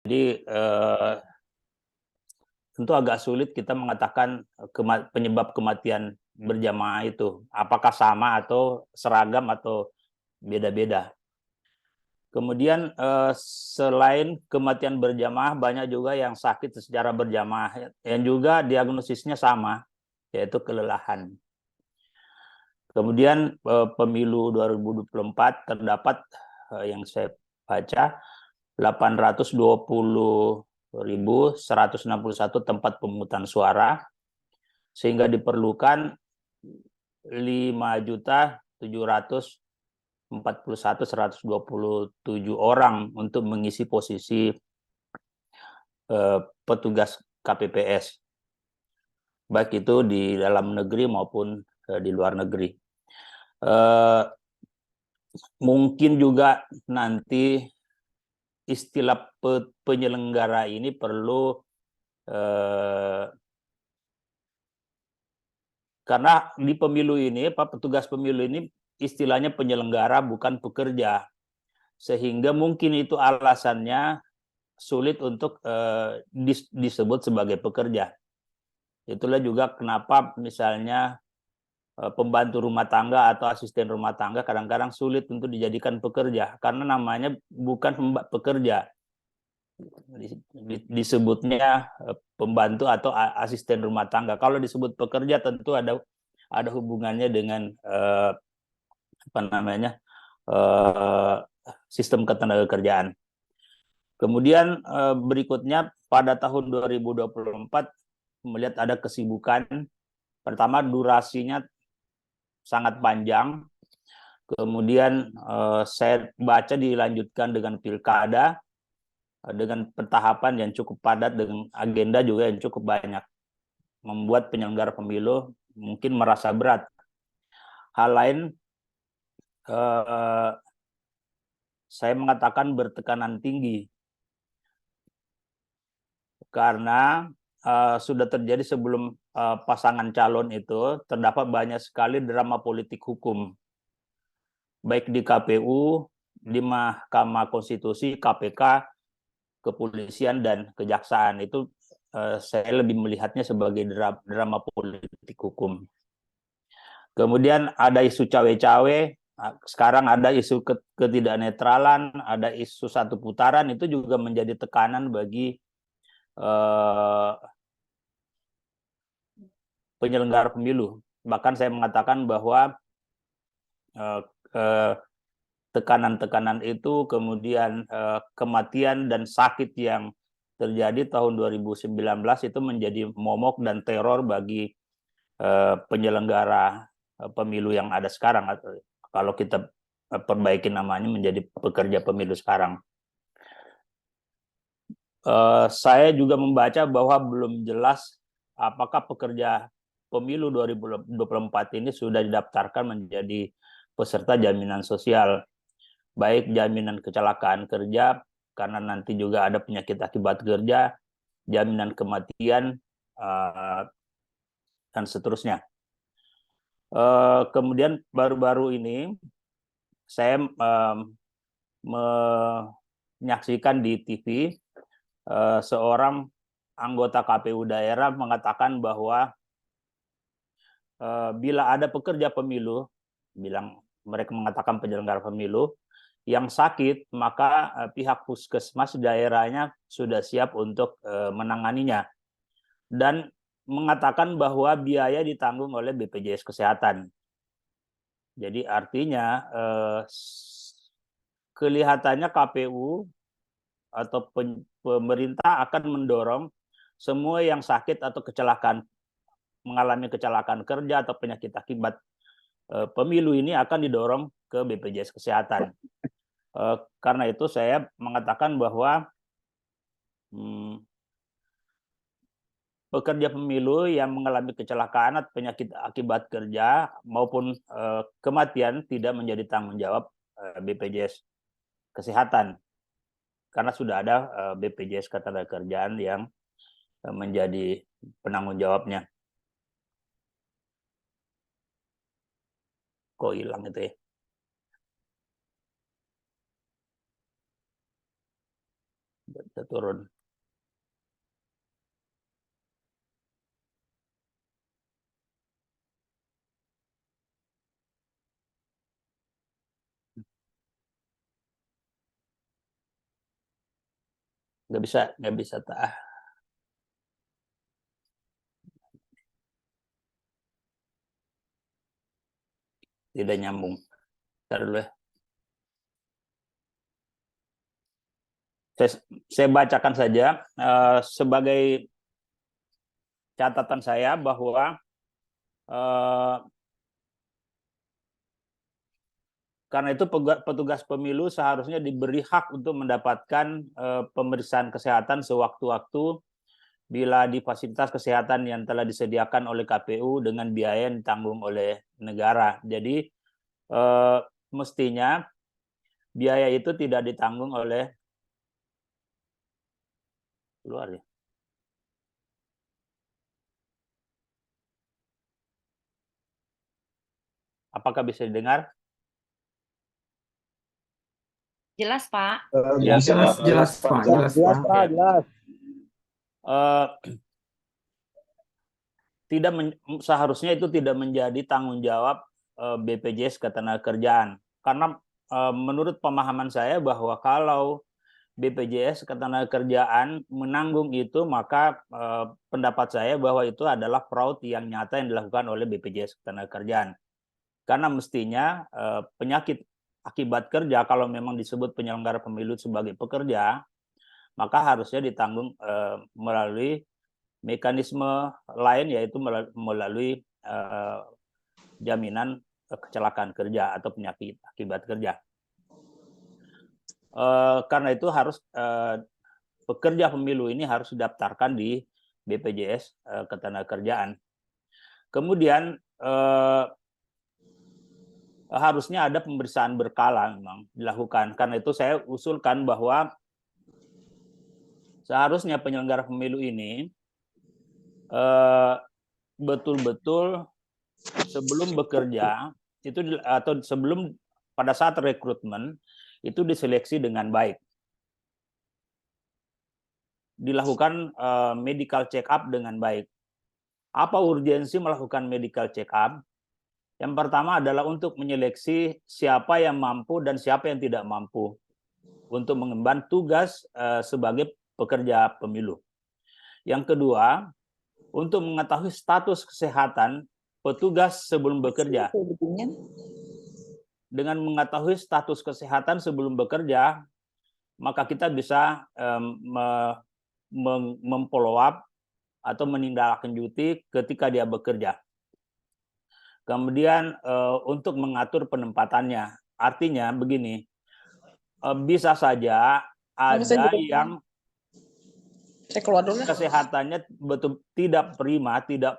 Jadi tentu agak sulit kita mengatakan penyebab kematian berjamaah itu apakah sama atau seragam atau beda-beda. Kemudian selain kematian berjamaah, banyak juga yang sakit secara berjamaah yang juga diagnosisnya sama, yaitu kelelahan. Kemudian pemilu 2024 terdapat yang saya baca 820.161 tempat pemungutan suara, sehingga diperlukan 5.741.127 orang untuk mengisi posisi petugas KPPS, baik itu di dalam negeri maupun di luar negeri. Mungkin juga nanti istilah penyelenggara ini perlu karena di pemilu ini, petugas pemilu ini istilahnya penyelenggara bukan pekerja, sehingga mungkin itu alasannya sulit untuk disebut sebagai pekerja. Itulah juga kenapa misalnya pembantu rumah tangga atau asisten rumah tangga kadang-kadang sulit untuk dijadikan pekerja karena namanya bukan pekerja, disebutnya pembantu atau asisten rumah tangga. Kalau disebut pekerja tentu ada hubungannya dengan sistem ketenagakerjaan. Kemudian berikutnya pada tahun 2024 melihat ada kesibukan. Pertama, durasinya sangat panjang. Kemudian saya baca dilanjutkan dengan pilkada dengan pentahapan yang cukup padat, dengan agenda juga yang cukup banyak, membuat penyelenggara pemilu mungkin merasa berat. Hal lain, saya mengatakan bertekanan tinggi karena sudah terjadi sebelum pasangan calon itu terdapat banyak sekali drama politik hukum, baik di KPU, di Mahkamah Konstitusi, KPK, kepolisian, dan kejaksaan. Itu saya lebih melihatnya sebagai drama politik hukum. Kemudian ada isu cawe-cawe, sekarang ada isu ketidaknetralan, ada isu satu putaran, itu juga menjadi tekanan bagi penyelenggara pemilu. Bahkan saya mengatakan bahwa tekanan-tekanan itu, kemudian kematian dan sakit yang terjadi tahun 2019 itu menjadi momok dan teror bagi penyelenggara pemilu yang ada sekarang. Kalau kita perbaiki namanya menjadi pekerja pemilu sekarang. Saya juga membaca bahwa belum jelas apakah pekerja pemilu 2024 ini sudah didaftarkan menjadi peserta jaminan sosial, baik jaminan kecelakaan kerja, karena nanti juga ada penyakit akibat kerja, jaminan kematian, dan seterusnya. Kemudian baru-baru ini saya menyaksikan di TV seorang anggota KPU daerah mengatakan bahwa bila ada pekerja pemilu, mereka mengatakan penyelenggara pemilu yang sakit, maka pihak puskesmas daerahnya sudah siap untuk menanganinya, dan mengatakan bahwa biaya ditanggung oleh BPJS Kesehatan. Jadi artinya kelihatannya KPU atau pemerintah akan mendorong semua yang sakit atau mengalami kecelakaan kerja atau penyakit akibat pemilu ini akan didorong ke BPJS Kesehatan. Karena itu saya mengatakan bahwa pekerja pemilu yang mengalami kecelakaan atau penyakit akibat kerja maupun kematian tidak menjadi tanggung jawab BPJS Kesehatan, karena sudah ada BPJS Ketenagakerjaan yang menjadi penanggung jawabnya. Kok hilang itu ya? Kita turun. Nggak bisa tak. Tidak nyambung. Ntar dulu ya. Saya bacakan saja sebagai catatan saya bahwa karena itu petugas pemilu seharusnya diberi hak untuk mendapatkan pemeriksaan kesehatan sewaktu-waktu bila di fasilitas kesehatan yang telah disediakan oleh KPU dengan biaya yang ditanggung oleh negara. Jadi mestinya biaya itu tidak ditanggung oleh luar ya. Apakah bisa didengar? Jelas, Pak. Ya, Jelas, Pak. Jelas, Pak. Jelas. Seharusnya itu tidak menjadi tanggung jawab BPJS Ketenagakerjaan. Karena menurut pemahaman saya bahwa kalau BPJS Ketenagakerjaan menanggung itu, maka pendapat saya bahwa itu adalah fraud yang nyata yang dilakukan oleh BPJS Ketenagakerjaan. Karena mestinya penyakit akibat kerja, kalau memang disebut penyelenggara pemilu sebagai pekerja, maka harusnya ditanggung melalui mekanisme lain, yaitu melalui jaminan kecelakaan kerja atau penyakit akibat kerja. Karena itu harus pekerja pemilu ini harus didaftarkan di BPJS Ketenagakerjaan. Kemudian harusnya ada pemeriksaan berkala memang dilakukan. Karena itu saya usulkan bahwa seharusnya penyelenggara pemilu ini betul-betul sebelum bekerja itu atau sebelum pada saat rekrutmen itu diseleksi dengan baik. Dilakukan medical check up dengan baik. Apa urgensi melakukan medical check up? Yang pertama adalah untuk menyeleksi siapa yang mampu dan siapa yang tidak mampu untuk mengemban tugas sebagai pekerja pemilu. Yang kedua, untuk mengetahui status kesehatan petugas sebelum bekerja. Dengan mengetahui status kesehatan sebelum bekerja, maka kita bisa memfollow up atau menindaklanjuti ketika dia bekerja. Kemudian untuk mengatur penempatannya, artinya begini, bisa saja ada yang kesehatannya betul tidak prima, tidak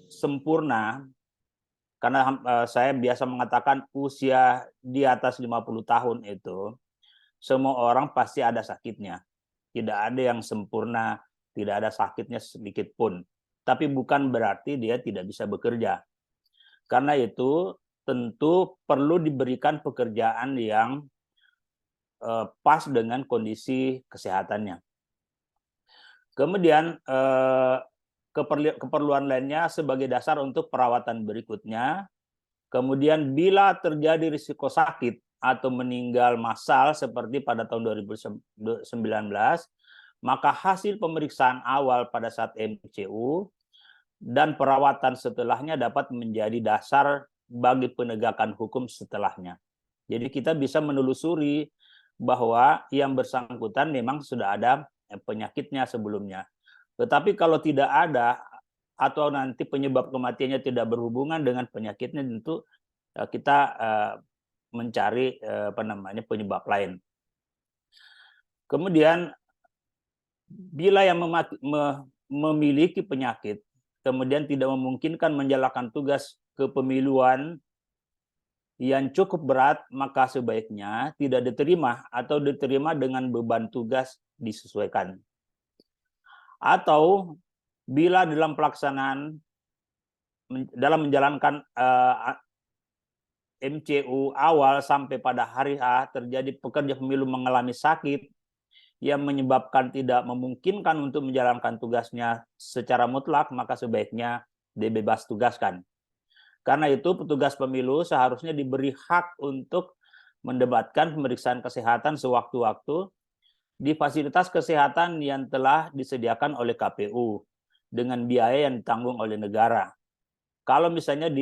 sempurna, karena saya biasa mengatakan usia di atas 50 tahun itu semua orang pasti ada sakitnya. Tidak ada yang sempurna, tidak ada sakitnya sedikit pun. Tapi bukan berarti dia tidak bisa bekerja. Karena itu tentu perlu diberikan pekerjaan yang pas dengan kondisi kesehatannya. Kemudian keperluan lainnya sebagai dasar untuk perawatan berikutnya. Kemudian bila terjadi risiko sakit atau meninggal massal seperti pada tahun 2019, maka hasil pemeriksaan awal pada saat MCU dan perawatan setelahnya dapat menjadi dasar bagi penegakan hukum setelahnya. Jadi kita bisa menelusuri bahwa yang bersangkutan memang sudah ada penyakitnya sebelumnya. Tetapi kalau tidak ada atau nanti penyebab kematiannya tidak berhubungan dengan penyakitnya, tentu kita mencari penyebab lain. Kemudian bila yang memiliki penyakit kemudian tidak memungkinkan menjalankan tugas kepemiluan yang cukup berat, maka sebaiknya tidak diterima atau diterima dengan beban tugas disesuaikan. Atau bila dalam pelaksanaan dalam menjalankan MCU awal sampai pada hari H terjadi pekerja pemilu mengalami sakit yang menyebabkan tidak memungkinkan untuk menjalankan tugasnya secara mutlak, maka sebaiknya dibebas tugaskan. Karena itu petugas pemilu seharusnya diberi hak untuk mendebatkan pemeriksaan kesehatan sewaktu-waktu di fasilitas kesehatan yang telah disediakan oleh KPU dengan biaya yang ditanggung oleh negara. Kalau misalnya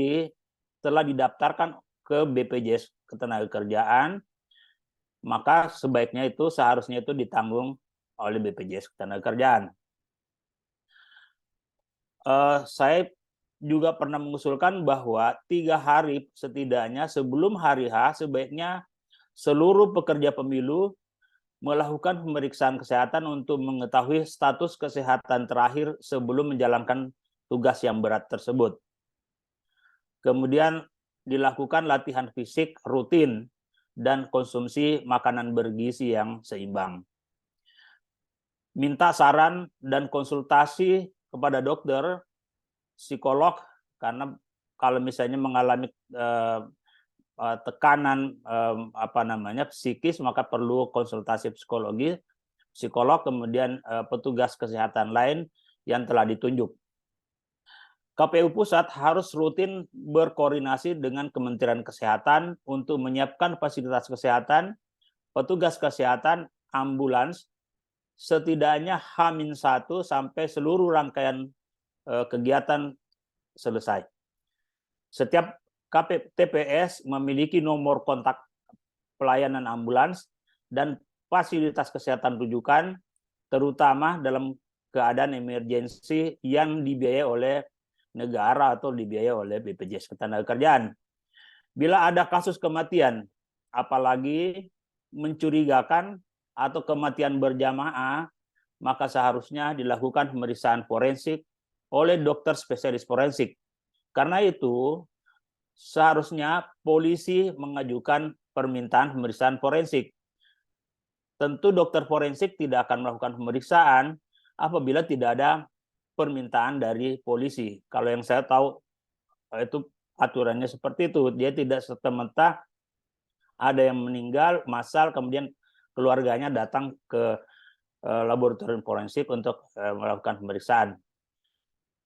telah didaftarkan ke BPJS Ketenagakerjaan, maka sebaiknya seharusnya ditanggung oleh BPJS Ketenagakerjaan. Saya juga pernah mengusulkan bahwa 3 hari setidaknya sebelum hari H sebaiknya seluruh pekerja pemilu melakukan pemeriksaan kesehatan untuk mengetahui status kesehatan terakhir sebelum menjalankan tugas yang berat tersebut. Kemudian dilakukan latihan fisik rutin dan konsumsi makanan bergizi yang seimbang. Minta saran dan konsultasi kepada dokter, psikolog, karena kalau misalnya mengalami tekanan psikis, maka perlu konsultasi psikolog, kemudian petugas kesehatan lain yang telah ditunjuk. KPU Pusat harus rutin berkoordinasi dengan Kementerian Kesehatan untuk menyiapkan fasilitas kesehatan, petugas kesehatan, ambulans, setidaknya H-1 sampai seluruh rangkaian kegiatan selesai. Setiap TPS memiliki nomor kontak pelayanan ambulans dan fasilitas kesehatan rujukan, terutama dalam keadaan emergensi yang dibiayai oleh negara atau dibiayai oleh BPJS Ketenagakerjaan. Bila ada kasus kematian, apalagi mencurigakan atau kematian berjamaah, maka seharusnya dilakukan pemeriksaan forensik oleh dokter spesialis forensik. Karena itu, seharusnya polisi mengajukan permintaan pemeriksaan forensik. Tentu dokter forensik tidak akan melakukan pemeriksaan apabila tidak ada permintaan dari polisi. Kalau yang saya tahu itu aturannya seperti itu. Dia tidak serta-merta ada yang meninggal massal kemudian keluarganya datang ke laboratorium forensik untuk melakukan pemeriksaan.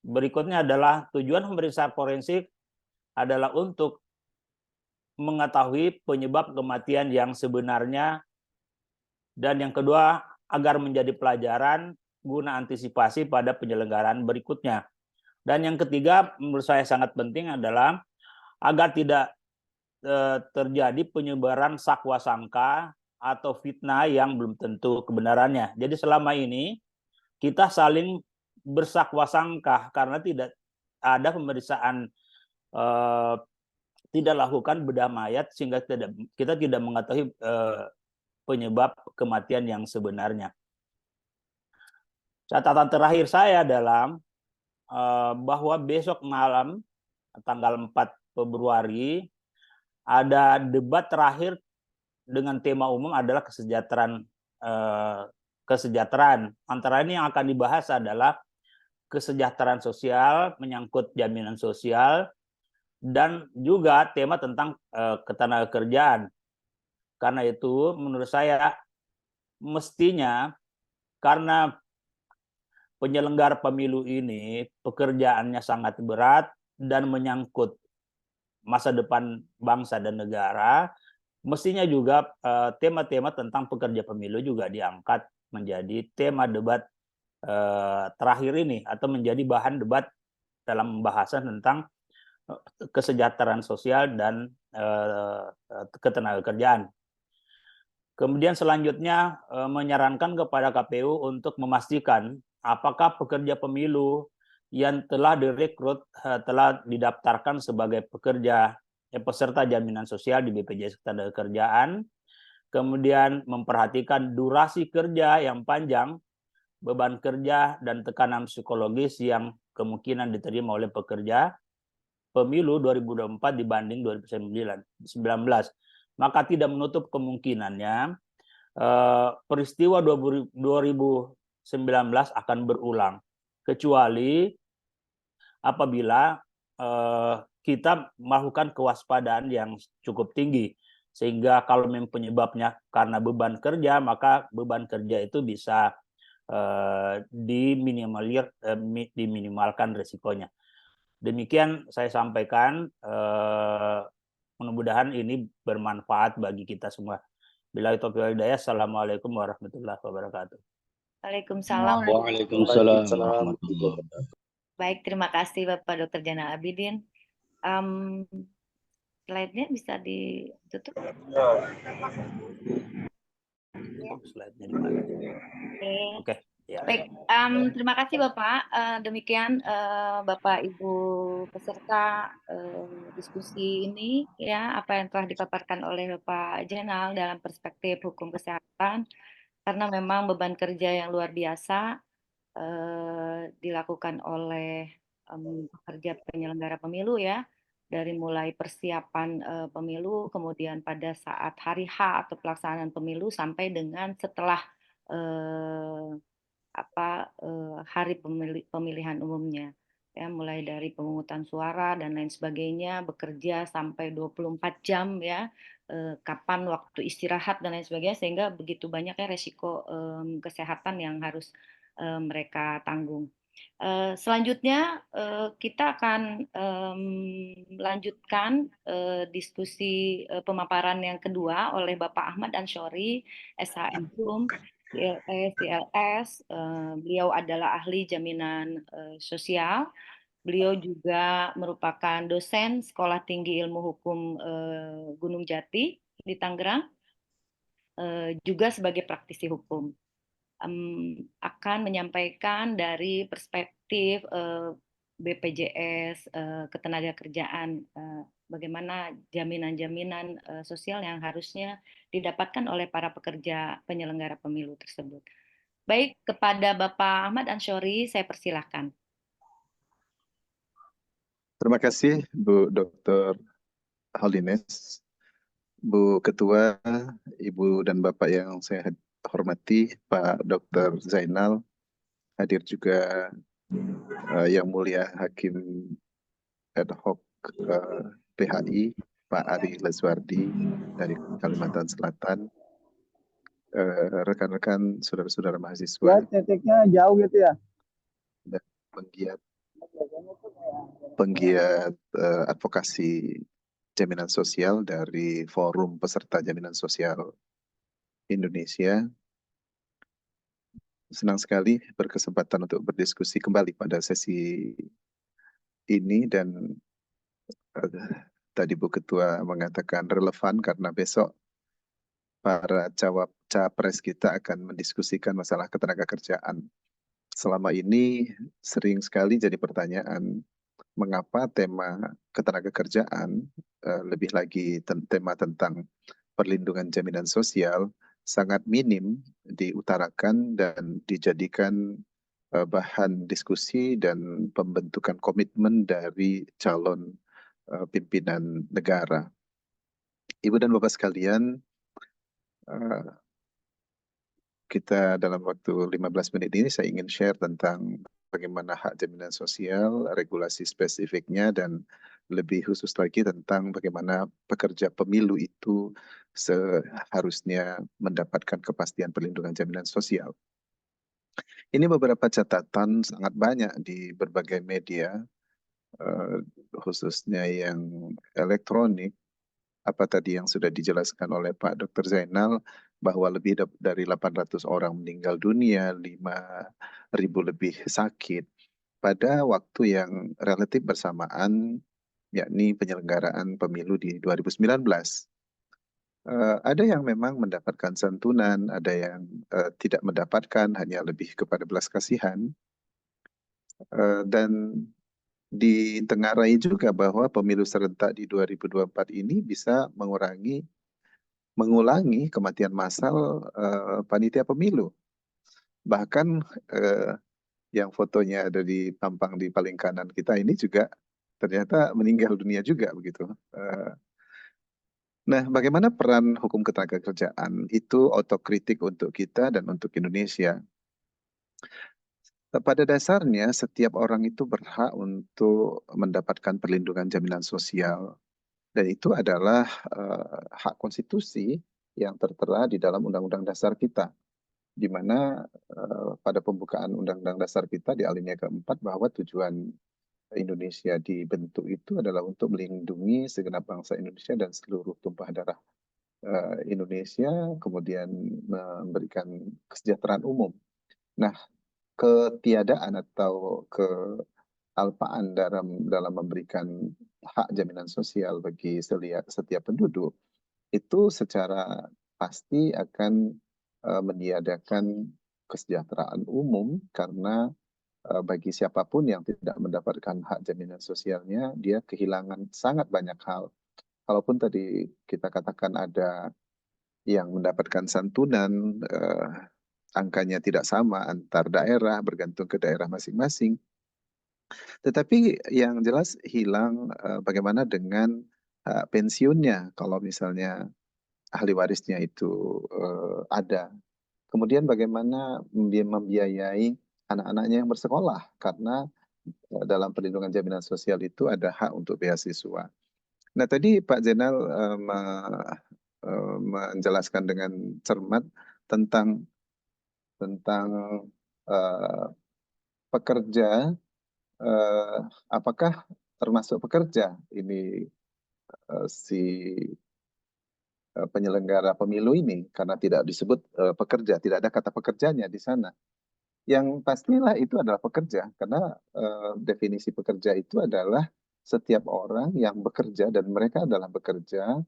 Berikutnya adalah tujuan pemeriksaan forensik adalah untuk mengetahui penyebab kematian yang sebenarnya, dan yang kedua agar menjadi pelajaran guna antisipasi pada penyelenggaraan berikutnya. Dan yang ketiga menurut saya sangat penting adalah agar tidak terjadi penyebaran sakwa sangka atau fitnah yang belum tentu kebenarannya. Jadi selama ini kita saling bersakwa sangka karena tidak ada pemeriksaan, tidak lakukan bedah mayat sehingga kita tidak mengetahui penyebab kematian yang sebenarnya. Catatan terakhir saya adalah bahwa besok malam tanggal 4 Februari ada debat terakhir dengan tema umum adalah kesejahteraan. Antara ini yang akan dibahas adalah kesejahteraan sosial, menyangkut jaminan sosial, dan juga tema tentang ketenagakerjaan. Karena itu menurut saya mestinya, karena penyelenggara pemilu ini pekerjaannya sangat berat dan menyangkut masa depan bangsa dan negara, mestinya juga tema-tema tentang pekerja pemilu juga diangkat menjadi tema debat terakhir ini, atau menjadi bahan debat dalam pembahasan tentang kesejahteraan sosial dan ketenagakerjaan. Kemudian selanjutnya menyarankan kepada KPU untuk memastikan apakah pekerja pemilu yang telah direkrut telah didaftarkan sebagai peserta jaminan sosial di BPJS Ketenagakerjaan, kemudian memperhatikan durasi kerja yang panjang, beban kerja, dan tekanan psikologis yang kemungkinan diterima oleh pekerja pemilu 2024 dibanding 2019. Maka tidak menutup kemungkinannya peristiwa 2019 akan berulang, kecuali apabila kita melakukan kewaspadaan yang cukup tinggi. Sehingga kalau memang penyebabnya karena beban kerja, maka beban kerja itu bisa diminimalkan risikonya. Demikian saya sampaikan, mudah-mudahan ini bermanfaat bagi kita semua. Billahi taufiq wal hidayah. Assalamualaikum warahmatullahi wabarakatuh. Waalaikumsalam. Waalaikumsalam warahmatullahi wabarakatuh. Baik, terima kasih Bapak Dr. Zainal Abidin. Slide-nya bisa ditutup. Slide-nya di mana? Oke. Ya. Baik, terima kasih Bapak. Demikian Bapak Ibu peserta diskusi ini, ya, apa yang telah dipaparkan oleh Bapak Zainal dalam perspektif hukum kesehatan, karena memang beban kerja yang luar biasa dilakukan oleh pekerja penyelenggara pemilu, ya, dari mulai persiapan pemilu, kemudian pada saat hari H atau pelaksanaan pemilu sampai dengan setelah hari pemilihan umumnya, ya, mulai dari pemungutan suara dan lain sebagainya, bekerja sampai 24 jam, ya, kapan waktu istirahat dan lain sebagainya, sehingga begitu banyaknya resiko kesehatan yang harus mereka tanggung. Selanjutnya kita akan melanjutkan diskusi pemaparan yang kedua oleh Bapak Ahmad Ansyori, SHM Hukum, CLS. Beliau adalah ahli jaminan sosial. Beliau juga merupakan dosen Sekolah Tinggi Ilmu Hukum Gunung Jati di Tangerang, juga sebagai praktisi hukum. Akan menyampaikan dari perspektif BPJS Ketenagakerjaan, bagaimana jaminan-jaminan sosial yang harusnya didapatkan oleh para pekerja penyelenggara pemilu tersebut. Baik, kepada Bapak Ahmad Ansyori, saya persilahkan. Terima kasih Bu Dr. Holiness, Bu Ketua, Ibu dan Bapak yang saya hormati, Pak Dr. Zainal, hadir juga yang mulia Hakim Ad Hoc PHI, Pak Ari Lazwardi dari Kalimantan Selatan, rekan-rekan, saudara-saudara mahasiswa. Ya, titiknya jauh gitu ya. Dan penggiat advokasi jaminan sosial dari Forum Peserta Jaminan Sosial Indonesia. Senang sekali berkesempatan untuk berdiskusi kembali pada sesi ini, dan tadi Bu Ketua mengatakan relevan karena besok para capres kita akan mendiskusikan masalah ketenagakerjaan. Selama ini sering sekali jadi pertanyaan, mengapa tema ketenagakerjaan, lebih lagi tema tentang perlindungan jaminan sosial, sangat minim diutarakan dan dijadikan bahan diskusi dan pembentukan komitmen dari calon pimpinan negara. Ibu dan Bapak sekalian, kita dalam waktu 15 menit ini saya ingin share tentang bagaimana hak jaminan sosial, regulasi spesifiknya, dan lebih khusus lagi tentang bagaimana pekerja pemilu itu seharusnya mendapatkan kepastian perlindungan jaminan sosial. Ini beberapa catatan sangat banyak di berbagai media, khususnya yang elektronik. Apa tadi yang sudah dijelaskan oleh Pak Dr. Zainal, bahwa lebih dari 800 orang meninggal dunia, 5.000 lebih sakit pada waktu yang relatif bersamaan, yakni penyelenggaraan pemilu di 2019. Ada yang memang mendapatkan santunan, ada yang tidak mendapatkan, hanya lebih kepada belas kasihan. Dan ditengarai juga bahwa pemilu serentak di 2024 ini bisa mengulangi kematian massal panitia pemilu. Bahkan yang fotonya ada di tampang di paling kanan kita ini juga ternyata meninggal dunia juga begitu. Nah, bagaimana peran hukum ketenagakerjaan itu otokritik untuk kita dan untuk Indonesia. Pada dasarnya setiap orang itu berhak untuk mendapatkan perlindungan jaminan sosial. Dan itu adalah hak konstitusi yang tertera di dalam Undang-Undang Dasar kita, di mana pada pembukaan Undang-Undang Dasar kita di alinea keempat bahwa tujuan Indonesia dibentuk itu adalah untuk melindungi segenap bangsa Indonesia dan seluruh tumpah darah Indonesia, kemudian memberikan kesejahteraan umum. Nah, ketiadaan atau kealpaan dalam memberikan hak jaminan sosial bagi setiap penduduk itu secara pasti akan meniadakan kesejahteraan umum, karena bagi siapapun yang tidak mendapatkan hak jaminan sosialnya, dia kehilangan sangat banyak hal. Kalaupun tadi kita katakan ada yang mendapatkan santunan, angkanya tidak sama antar daerah, bergantung ke daerah masing-masing. Tetapi yang jelas hilang bagaimana dengan pensiunnya kalau misalnya ahli warisnya itu ada. Kemudian bagaimana membiayai anak-anaknya yang bersekolah, karena dalam perlindungan jaminan sosial itu ada hak untuk beasiswa. Nah, tadi Pak Zainal menjelaskan dengan cermat tentang pekerja, apakah termasuk pekerja ini si penyelenggara pemilu ini, karena tidak disebut pekerja, tidak ada kata pekerjanya di sana. Yang pastilah itu adalah pekerja, karena definisi pekerja itu adalah setiap orang yang bekerja dan mereka adalah bekerja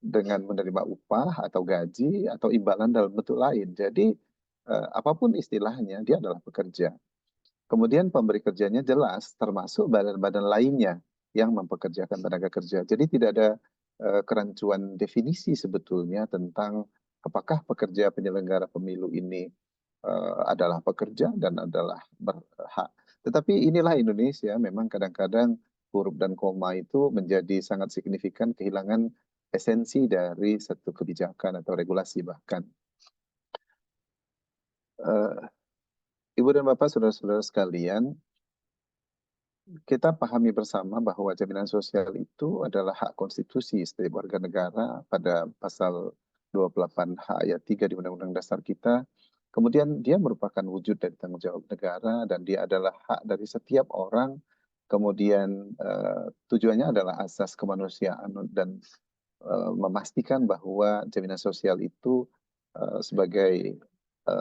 dengan menerima upah atau gaji atau imbalan dalam bentuk lain. Jadi apapun istilahnya, dia adalah pekerja. Kemudian pemberi kerjanya jelas, termasuk badan-badan lainnya yang mempekerjakan tenaga kerja. Jadi tidak ada kerancuan definisi sebetulnya tentang apakah pekerja penyelenggara pemilu ini adalah pekerja dan adalah berhak. Tetapi inilah Indonesia, memang kadang-kadang huruf dan koma itu menjadi sangat signifikan, kehilangan esensi dari satu kebijakan atau regulasi bahkan. Ibu dan Bapak, saudara-saudara sekalian, kita pahami bersama bahwa jaminan sosial itu adalah hak konstitusi setiap warga negara pada pasal 28H ayat 3 di Undang-Undang Dasar kita. Kemudian dia merupakan wujud dari tanggung jawab negara dan dia adalah hak dari setiap orang. Kemudian tujuannya adalah asas kemanusiaan dan memastikan bahwa jaminan sosial itu sebagai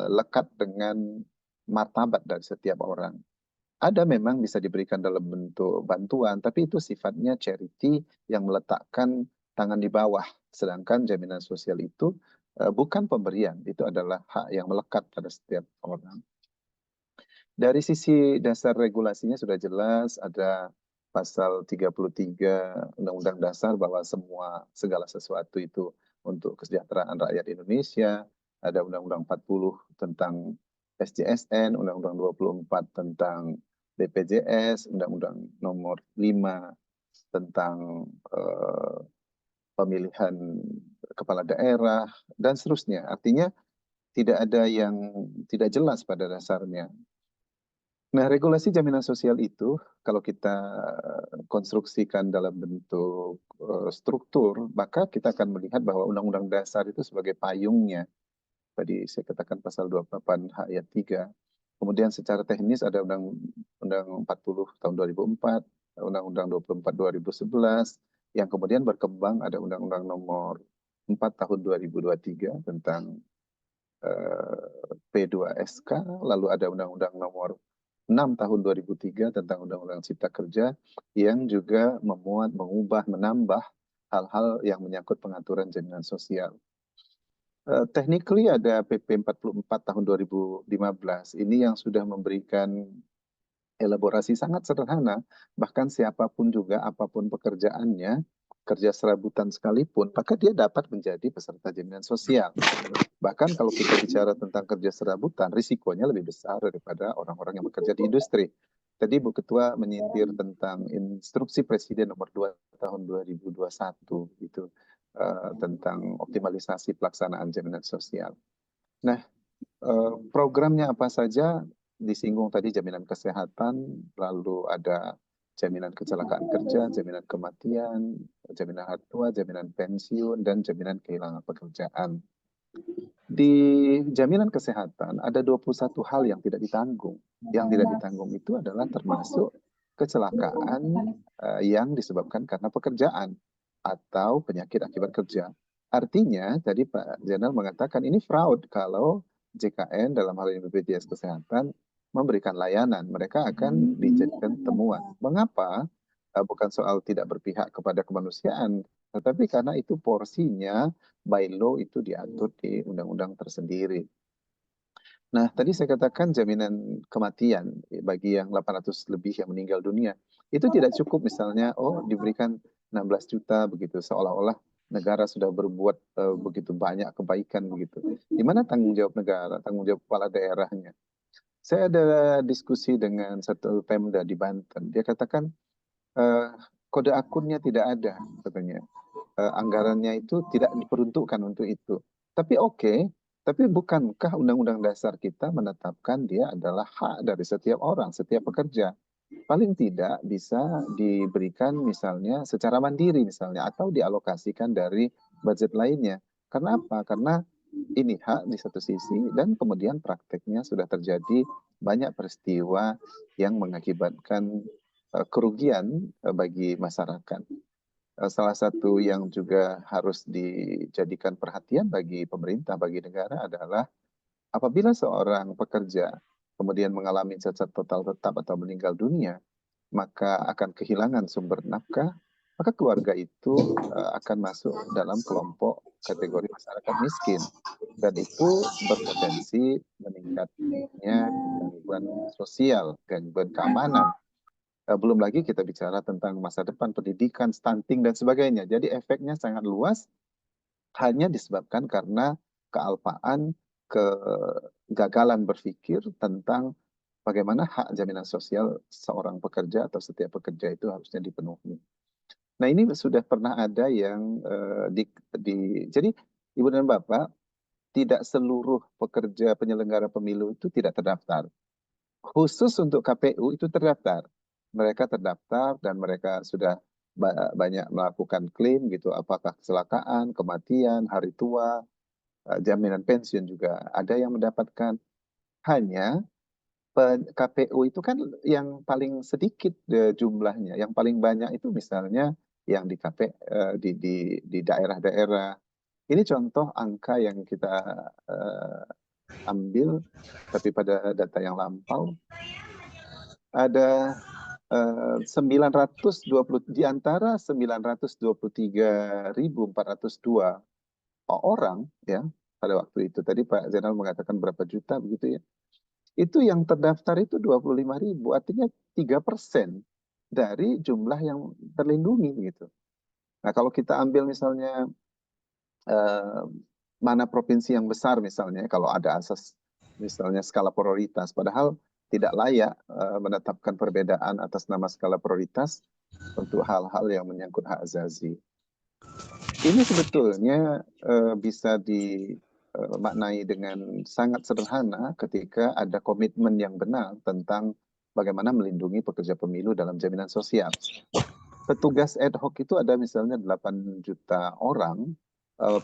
lekat dengan martabat dari setiap orang. Ada memang bisa diberikan dalam bentuk bantuan, tapi itu sifatnya charity yang meletakkan tangan di bawah. Sedangkan jaminan sosial itu bukan pemberian, itu adalah hak yang melekat pada setiap orang. Dari sisi dasar regulasinya sudah jelas, ada pasal 33 Undang-Undang Dasar bahwa segala sesuatu itu untuk kesejahteraan rakyat Indonesia. Ada Undang-Undang 40 tentang SJSN, Undang-Undang 24 tentang BPJS, Undang-Undang nomor 5 tentang pemilihan kepala daerah, dan seterusnya. Artinya tidak ada yang tidak jelas pada dasarnya. Nah, regulasi jaminan sosial itu kalau kita konstruksikan dalam bentuk struktur, maka kita akan melihat bahwa Undang-Undang Dasar itu sebagai payungnya. Tadi saya katakan pasal 28H ayat 3. Kemudian secara teknis ada Undang-Undang 40 tahun 2004, Undang-Undang 24 2011, yang kemudian berkembang ada Undang-Undang nomor 4 tahun 2023 tentang P2SK, lalu ada Undang-Undang nomor 6 tahun 2003 tentang Undang-Undang Cipta Kerja yang juga memuat, mengubah, menambah hal-hal yang menyangkut pengaturan jaminan sosial. Technically ada PP 44 tahun 2015, ini yang sudah memberikan elaborasi sangat sederhana, bahkan siapapun juga, apapun pekerjaannya, kerja serabutan sekalipun, maka dia dapat menjadi peserta jaminan sosial. Bahkan kalau kita bicara tentang kerja serabutan, risikonya lebih besar daripada orang-orang yang bekerja di industri. Tadi Bu Ketua menyindir tentang instruksi Presiden nomor 2 tahun 2021 itu tentang optimalisasi pelaksanaan jaminan sosial. Nah, programnya apa saja disinggung tadi, jaminan kesehatan, lalu ada jaminan kecelakaan kerja, jaminan kematian, jaminan hari tua, jaminan pensiun, dan jaminan kehilangan pekerjaan. Di jaminan kesehatan ada 21 hal yang tidak ditanggung. Yang tidak ditanggung itu adalah termasuk kecelakaan yang disebabkan karena pekerjaan atau penyakit akibat kerja. Artinya, tadi Pak Jenderal mengatakan ini fraud kalau JKN dalam hal ini BPJS Kesehatan memberikan layanan, mereka akan dijadikan temuan. Mengapa? Bukan soal tidak berpihak kepada kemanusiaan, tetapi karena itu porsinya by law itu diatur di undang-undang tersendiri. Nah, tadi saya katakan jaminan kematian bagi yang 800 lebih yang meninggal dunia. Itu tidak cukup misalnya, diberikan 16 juta begitu, seolah-olah negara sudah berbuat begitu banyak kebaikan begitu. Di mana tanggung jawab negara, tanggung jawab kepala daerahnya? Saya ada diskusi dengan satu Pemda di Banten. Dia katakan kode akunnya tidak ada, katanya. Anggarannya itu tidak diperuntukkan untuk itu. Tapi tapi bukankah Undang-Undang Dasar kita menetapkan dia adalah hak dari setiap orang, setiap pekerja? Paling tidak bisa diberikan misalnya secara mandiri misalnya, atau dialokasikan dari budget lainnya. Karena apa? Karena ini hak di satu sisi, dan kemudian prakteknya sudah terjadi banyak peristiwa yang mengakibatkan kerugian bagi masyarakat. Salah satu yang juga harus dijadikan perhatian bagi pemerintah, bagi negara adalah apabila seorang pekerja kemudian mengalami cacat total tetap atau meninggal dunia, maka akan kehilangan sumber nafkah, maka keluarga itu akan masuk dalam kelompok kategori masyarakat miskin. Dan itu berpotensi meningkatnya gangguan sosial, gangguan keamanan. Belum lagi kita bicara tentang masa depan, pendidikan, stunting, dan sebagainya. Jadi efeknya sangat luas, hanya disebabkan karena kealpaan, kegagalan berpikir tentang bagaimana hak jaminan sosial seorang pekerja atau setiap pekerja itu harusnya dipenuhi. Nah, ini sudah pernah ada yang jadi Ibu dan Bapak, tidak seluruh pekerja penyelenggara pemilu itu tidak terdaftar. Khusus untuk KPU itu terdaftar. Mereka terdaftar dan mereka sudah banyak melakukan klaim gitu, apakah kecelakaan, kematian, hari tua, jaminan pensiun juga ada yang mendapatkan. Hanya KPU itu kan yang paling sedikit jumlahnya, yang paling banyak itu misalnya yang di daerah-daerah. Ini contoh angka yang kita ambil, tapi pada data yang lampau ada 920 di antara 923.402 orang ya pada waktu itu. Tadi Pak Zainal mengatakan berapa juta begitu ya. Itu yang terdaftar itu 25.000, artinya 3% dari jumlah yang terlindungi gitu. Nah, kalau kita ambil misalnya mana provinsi yang besar misalnya, kalau ada asas misalnya skala prioritas, padahal tidak layak menetapkan perbedaan atas nama skala prioritas untuk hal-hal yang menyangkut hak asasi. Ini sebetulnya bisa dimaknai dengan sangat sederhana ketika ada komitmen yang benar tentang bagaimana melindungi pekerja pemilu dalam jaminan sosial. Petugas ad hoc itu ada misalnya 8 juta orang,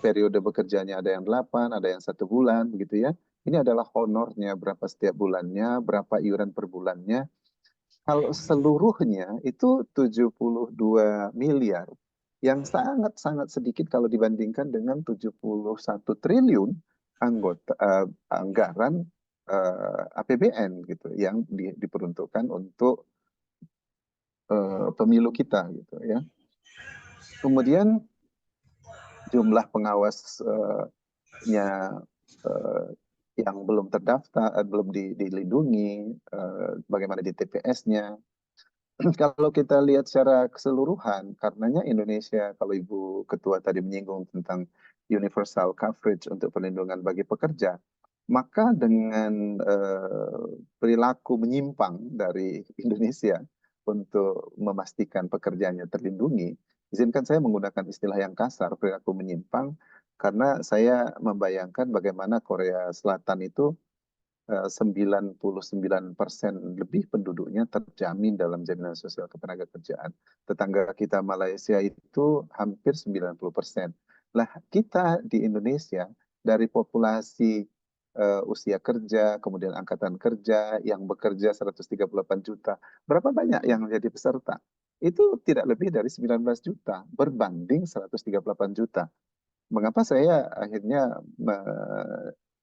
periode bekerjanya ada yang 8, ada yang 1 bulan begitu ya. Ini adalah honornya berapa setiap bulannya, berapa iuran per bulannya. Kalau seluruhnya itu 72 miliar, yang sangat-sangat sedikit kalau dibandingkan dengan 71 triliun anggaran APBN gitu yang diperuntukkan untuk pemilu kita gitu ya. Kemudian jumlah pengawasnya yang belum terdaftar, belum dilindungi, bagaimana di TPS-nya. Kalau kita lihat secara keseluruhan, karenanya Indonesia, kalau Ibu Ketua tadi menyinggung tentang universal coverage untuk perlindungan bagi pekerja, maka dengan perilaku menyimpang dari Indonesia untuk memastikan pekerjaannya terlindungi, izinkan saya menggunakan istilah yang kasar, perilaku menyimpang, karena saya membayangkan bagaimana Korea Selatan itu 99% lebih penduduknya terjamin dalam jaminan sosial ketenagakerjaan. Tetangga kita Malaysia itu hampir 90%. Lah kita di Indonesia dari populasi usia kerja, kemudian angkatan kerja yang bekerja 138 juta, berapa banyak yang menjadi peserta? Itu tidak lebih dari 19 juta berbanding 138 juta. Mengapa saya akhirnya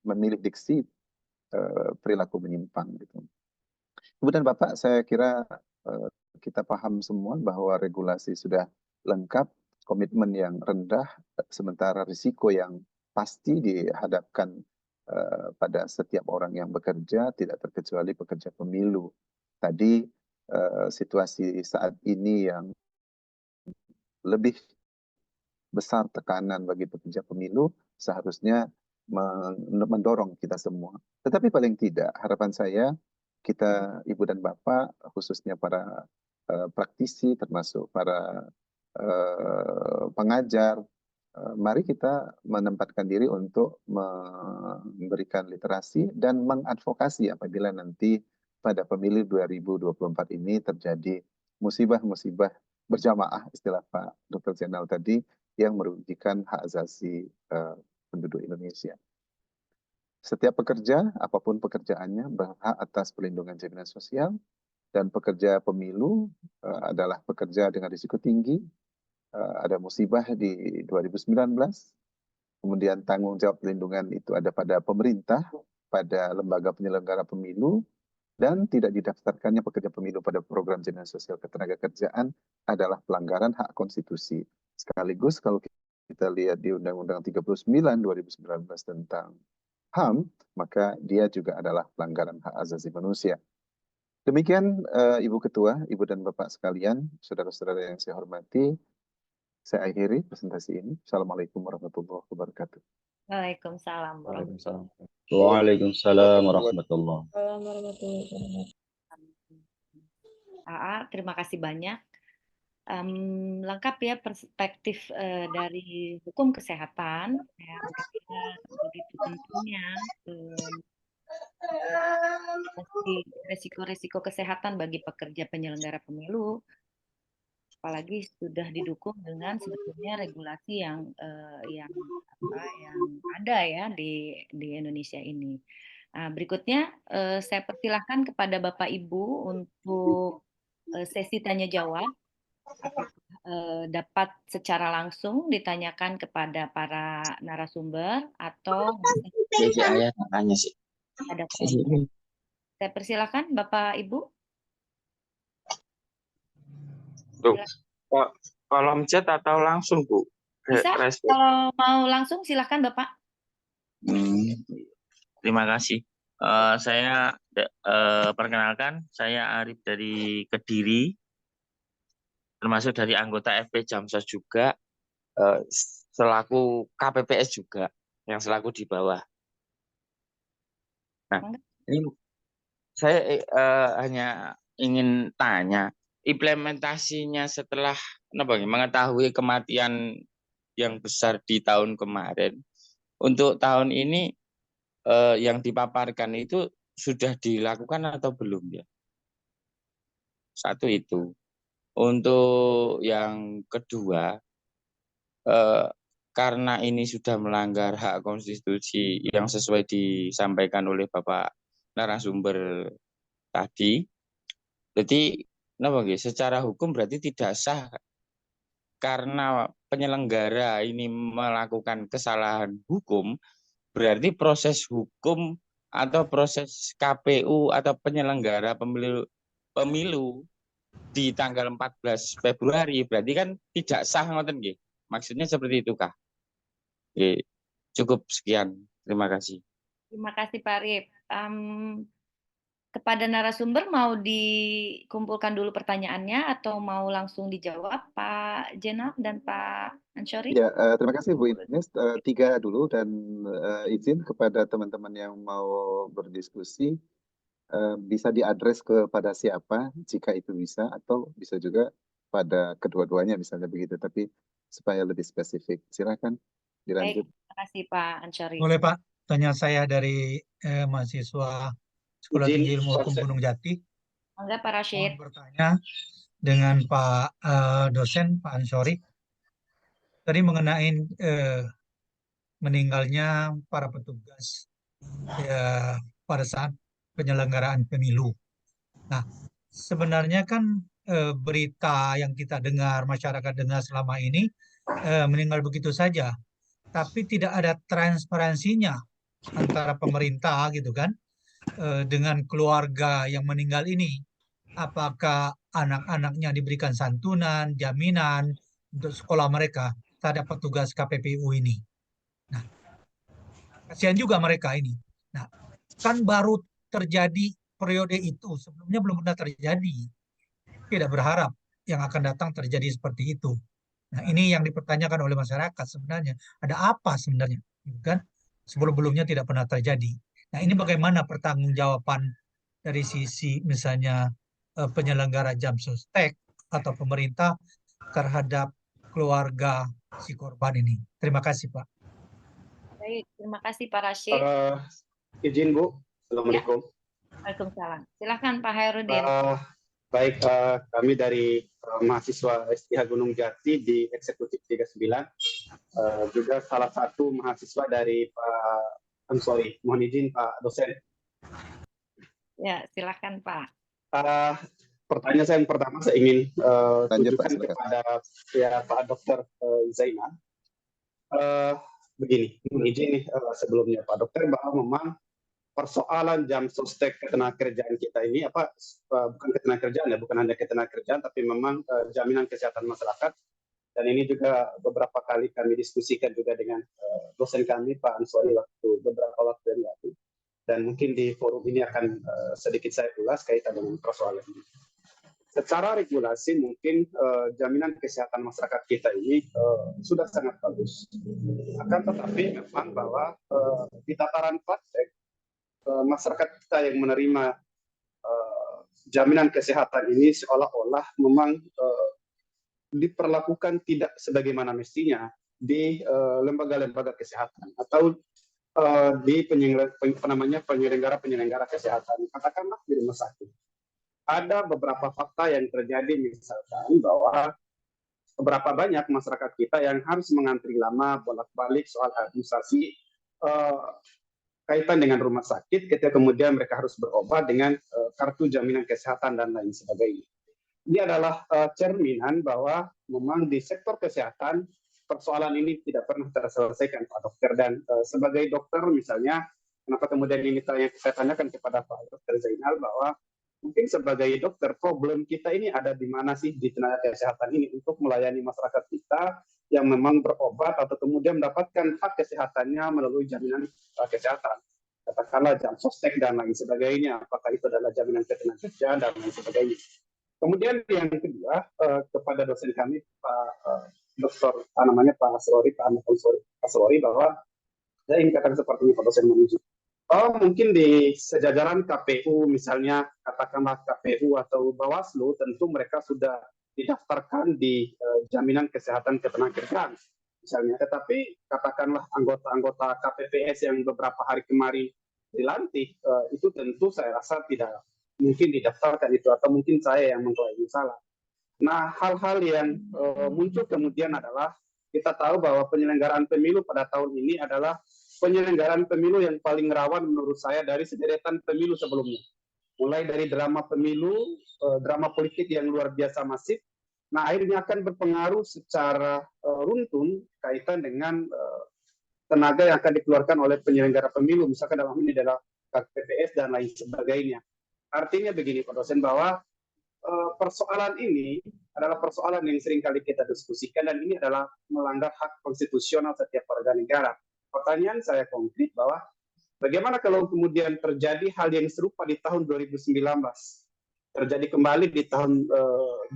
memilih diksi perilaku menyimpang gitu. Kemudian Bapak, saya kira kita paham semua bahwa regulasi sudah lengkap, komitmen yang rendah, sementara risiko yang pasti dihadapkan pada setiap orang yang bekerja, tidak terkecuali pekerja pemilu. Tadi situasi saat ini yang lebih besar tekanan bagi pekerja pemilu seharusnya mendorong kita semua. Tetapi paling tidak harapan saya kita Ibu dan Bapak khususnya para praktisi termasuk para pengajar, mari kita menempatkan diri untuk memberikan literasi dan mengadvokasi apabila nanti pada pemilu 2024 ini terjadi musibah-musibah berjamaah istilah Pak Dr. Zainal tadi yang merugikan hak asasi penduduk Indonesia. Setiap pekerja, apapun pekerjaannya, berhak atas perlindungan jaminan sosial, dan pekerja pemilu adalah pekerja dengan risiko tinggi, ada musibah di 2019, kemudian tanggung jawab perlindungan itu ada pada pemerintah, pada lembaga penyelenggara pemilu, dan tidak didaftarkannya pekerja pemilu pada program jaminan sosial ketenagakerjaan adalah pelanggaran hak konstitusi. Sekaligus kalau kita lihat di Undang-Undang 39 2019 tentang HAM, maka dia juga adalah pelanggaran hak asasi manusia. Demikian Ibu Ketua, Ibu dan Bapak sekalian, saudara-saudara yang saya hormati, saya akhiri presentasi ini. Assalamualaikum warahmatullahi wabarakatuh. Waalaikumsalam. Waalaikumsalam warahmatullahi Wabarakatuh. Terima kasih banyak. Lengkap ya perspektif dari hukum kesehatan, ya, begitu pentingnya resiko-resiko kesehatan bagi pekerja penyelenggara pemilu, apalagi sudah didukung dengan sebetulnya regulasi yang ada ya di Indonesia ini. Berikutnya saya persilahkan kepada Bapak Ibu untuk sesi tanya jawab. Dapat secara langsung ditanyakan kepada para narasumber atau ada komen. Saya persilakan Bapak Ibu. Kolom chat atau langsung Bu? Bisa, kalau mau langsung silakan Bapak. Terima kasih. Saya perkenalkan, saya Arif dari Kediri, termasuk dari anggota FP Jamsos juga, selaku KPPS juga, yang selaku di bawah. Nah, ini saya hanya ingin tanya, implementasinya setelah mengetahui kematian yang besar di tahun kemarin, untuk tahun ini yang dipaparkan itu sudah dilakukan atau belum ya? Satu itu. Untuk yang kedua, karena ini sudah melanggar hak konstitusi yang sesuai disampaikan oleh Bapak narasumber tadi, jadi secara hukum berarti tidak sah karena penyelenggara ini melakukan kesalahan hukum, berarti proses hukum atau proses KPU atau penyelenggara pemilu di tanggal 14 Februari berarti kan tidak sah, ngoten nggih. Maksudnya seperti itu kah? Cukup sekian. Terima kasih. Terima kasih Pak Arif. Kepada narasumber mau dikumpulkan dulu pertanyaannya atau mau langsung dijawab Pak Jenal dan Pak Ansyori? Ya, terima kasih Bu Ines. 3 dulu dan izin kepada teman-teman yang mau berdiskusi bisa diadres kepada siapa jika itu bisa, atau bisa juga pada kedua-duanya misalnya begitu, tapi supaya lebih spesifik. Silakan dilanjut. Baik, terima kasih Pak Ansyori. Boleh Pak? Pertanyaan saya dari mahasiswa Sekolah Tinggi Ilmu Hukum Gunung Jati. Mangga Pak Rashid. Mohon bertanya dengan Pak dosen Pak Ansori tadi mengenai meninggalnya para petugas ya, pada saat penyelenggaraan pemilu. Nah, sebenarnya kan berita yang kita dengar, masyarakat dengar selama ini meninggal begitu saja, tapi tidak ada transparansinya antara pemerintah gitu kan dengan keluarga yang meninggal ini. Apakah anak-anaknya diberikan santunan, jaminan untuk sekolah mereka terhadap petugas KPPU ini. Nah, kasihan juga mereka ini. Nah, kan baru terjadi periode itu, sebelumnya belum pernah terjadi. Tidak berharap yang akan datang terjadi seperti itu. Nah, ini yang dipertanyakan oleh masyarakat sebenarnya. Ada apa sebenarnya? Kan? Sebelum-belumnya tidak pernah terjadi. Nah, ini bagaimana pertanggungjawaban dari sisi misalnya penyelenggara jam sostek atau pemerintah terhadap keluarga si korban ini. Terima kasih, Pak. Baik, terima kasih Pak Rashid. Izin Bu, Assalamualaikum. Waalaikumsalam. Silakan Pak Hairudin. Baik, kami dari mahasiswa STH Gunung Jati di Eksekutif 39, juga salah satu mahasiswa dari Pak Ansori. Mohon izin Pak dosen. Ya, silakan Pak. Pertanyaan saya yang pertama saya ingin Lanjut, tunjukkan Pak, kepada ya Pak Dokter Zainal. Begini, mohon izin nih sebelumnya Pak Dokter bahwa memang persoalan jam sostek ketenagakerjaan kita ini bukan ketenagakerjaan ya, bukan hanya ketenagakerjaan tapi memang jaminan kesehatan masyarakat, dan ini juga beberapa kali kami diskusikan juga dengan dosen kami Pak Ansori beberapa waktu yang lalu, dan mungkin di forum ini akan sedikit saya ulas kaitan dengan persoalan ini. Secara regulasi mungkin jaminan kesehatan masyarakat kita ini sudah sangat bagus, akan tetapi memang bahwa di tataran praktek masyarakat kita yang menerima jaminan kesehatan ini seolah-olah memang diperlakukan tidak sebagaimana mestinya di lembaga-lembaga kesehatan atau di penyelenggara kesehatan, katakanlah di rumah sakit. Ada beberapa fakta yang terjadi, misalkan bahwa beberapa banyak masyarakat kita yang harus mengantri lama bolak-balik soal administrasi kaitan dengan rumah sakit, ketika kemudian mereka harus berobat dengan kartu jaminan kesehatan dan lain sebagainya. Ini adalah cerminan bahwa memang di sektor kesehatan persoalan ini tidak pernah terselesaikan Pak Dokter, dan sebagai dokter misalnya, kenapa kemudian ini saya tanyakan kepada Pak Dokter Zainal bahwa mungkin sebagai dokter problem kita ini ada di mana sih di tenaga kesehatan ini untuk melayani masyarakat kita yang memang berobat atau kemudian mendapatkan hak kesehatannya melalui jaminan kesehatan, katakanlah jam sostek dan lain sebagainya, apakah itu adalah jaminan ketenagakerjaan dan lain sebagainya. Kemudian yang kedua kepada dosen kami Pak Dr. Pak Asrori, bahwa saya ingin katakan seperti ini Pak dosen menuju. Mungkin di sejajaran KPU misalnya, katakanlah KPU atau Bawaslu, tentu mereka sudah didaftarkan di jaminan kesehatan ketenagakerjaan misalnya, tetapi katakanlah anggota-anggota KPPS yang beberapa hari kemarin dilantik, itu tentu saya rasa tidak mungkin didaftarkan itu, atau mungkin saya yang mengklaim salah. Nah, hal-hal yang muncul kemudian adalah kita tahu bahwa penyelenggaraan pemilu pada tahun ini adalah penyelenggaraan pemilu yang paling rawan menurut saya dari sederetan pemilu sebelumnya. Mulai dari drama pemilu, drama politik yang luar biasa masif, nah akhirnya akan berpengaruh secara runtun kaitan dengan tenaga yang akan dikeluarkan oleh penyelenggara pemilu, misalkan dalam ini adalah KPPS dan lain sebagainya. Artinya begini Pak dosen, bahwa persoalan ini adalah persoalan yang sering kali kita diskusikan, dan ini adalah melanggar hak konstitusional setiap warga negara. Pertanyaan saya konkret bahwa bagaimana kalau kemudian terjadi hal yang serupa di tahun 2019, terjadi kembali di tahun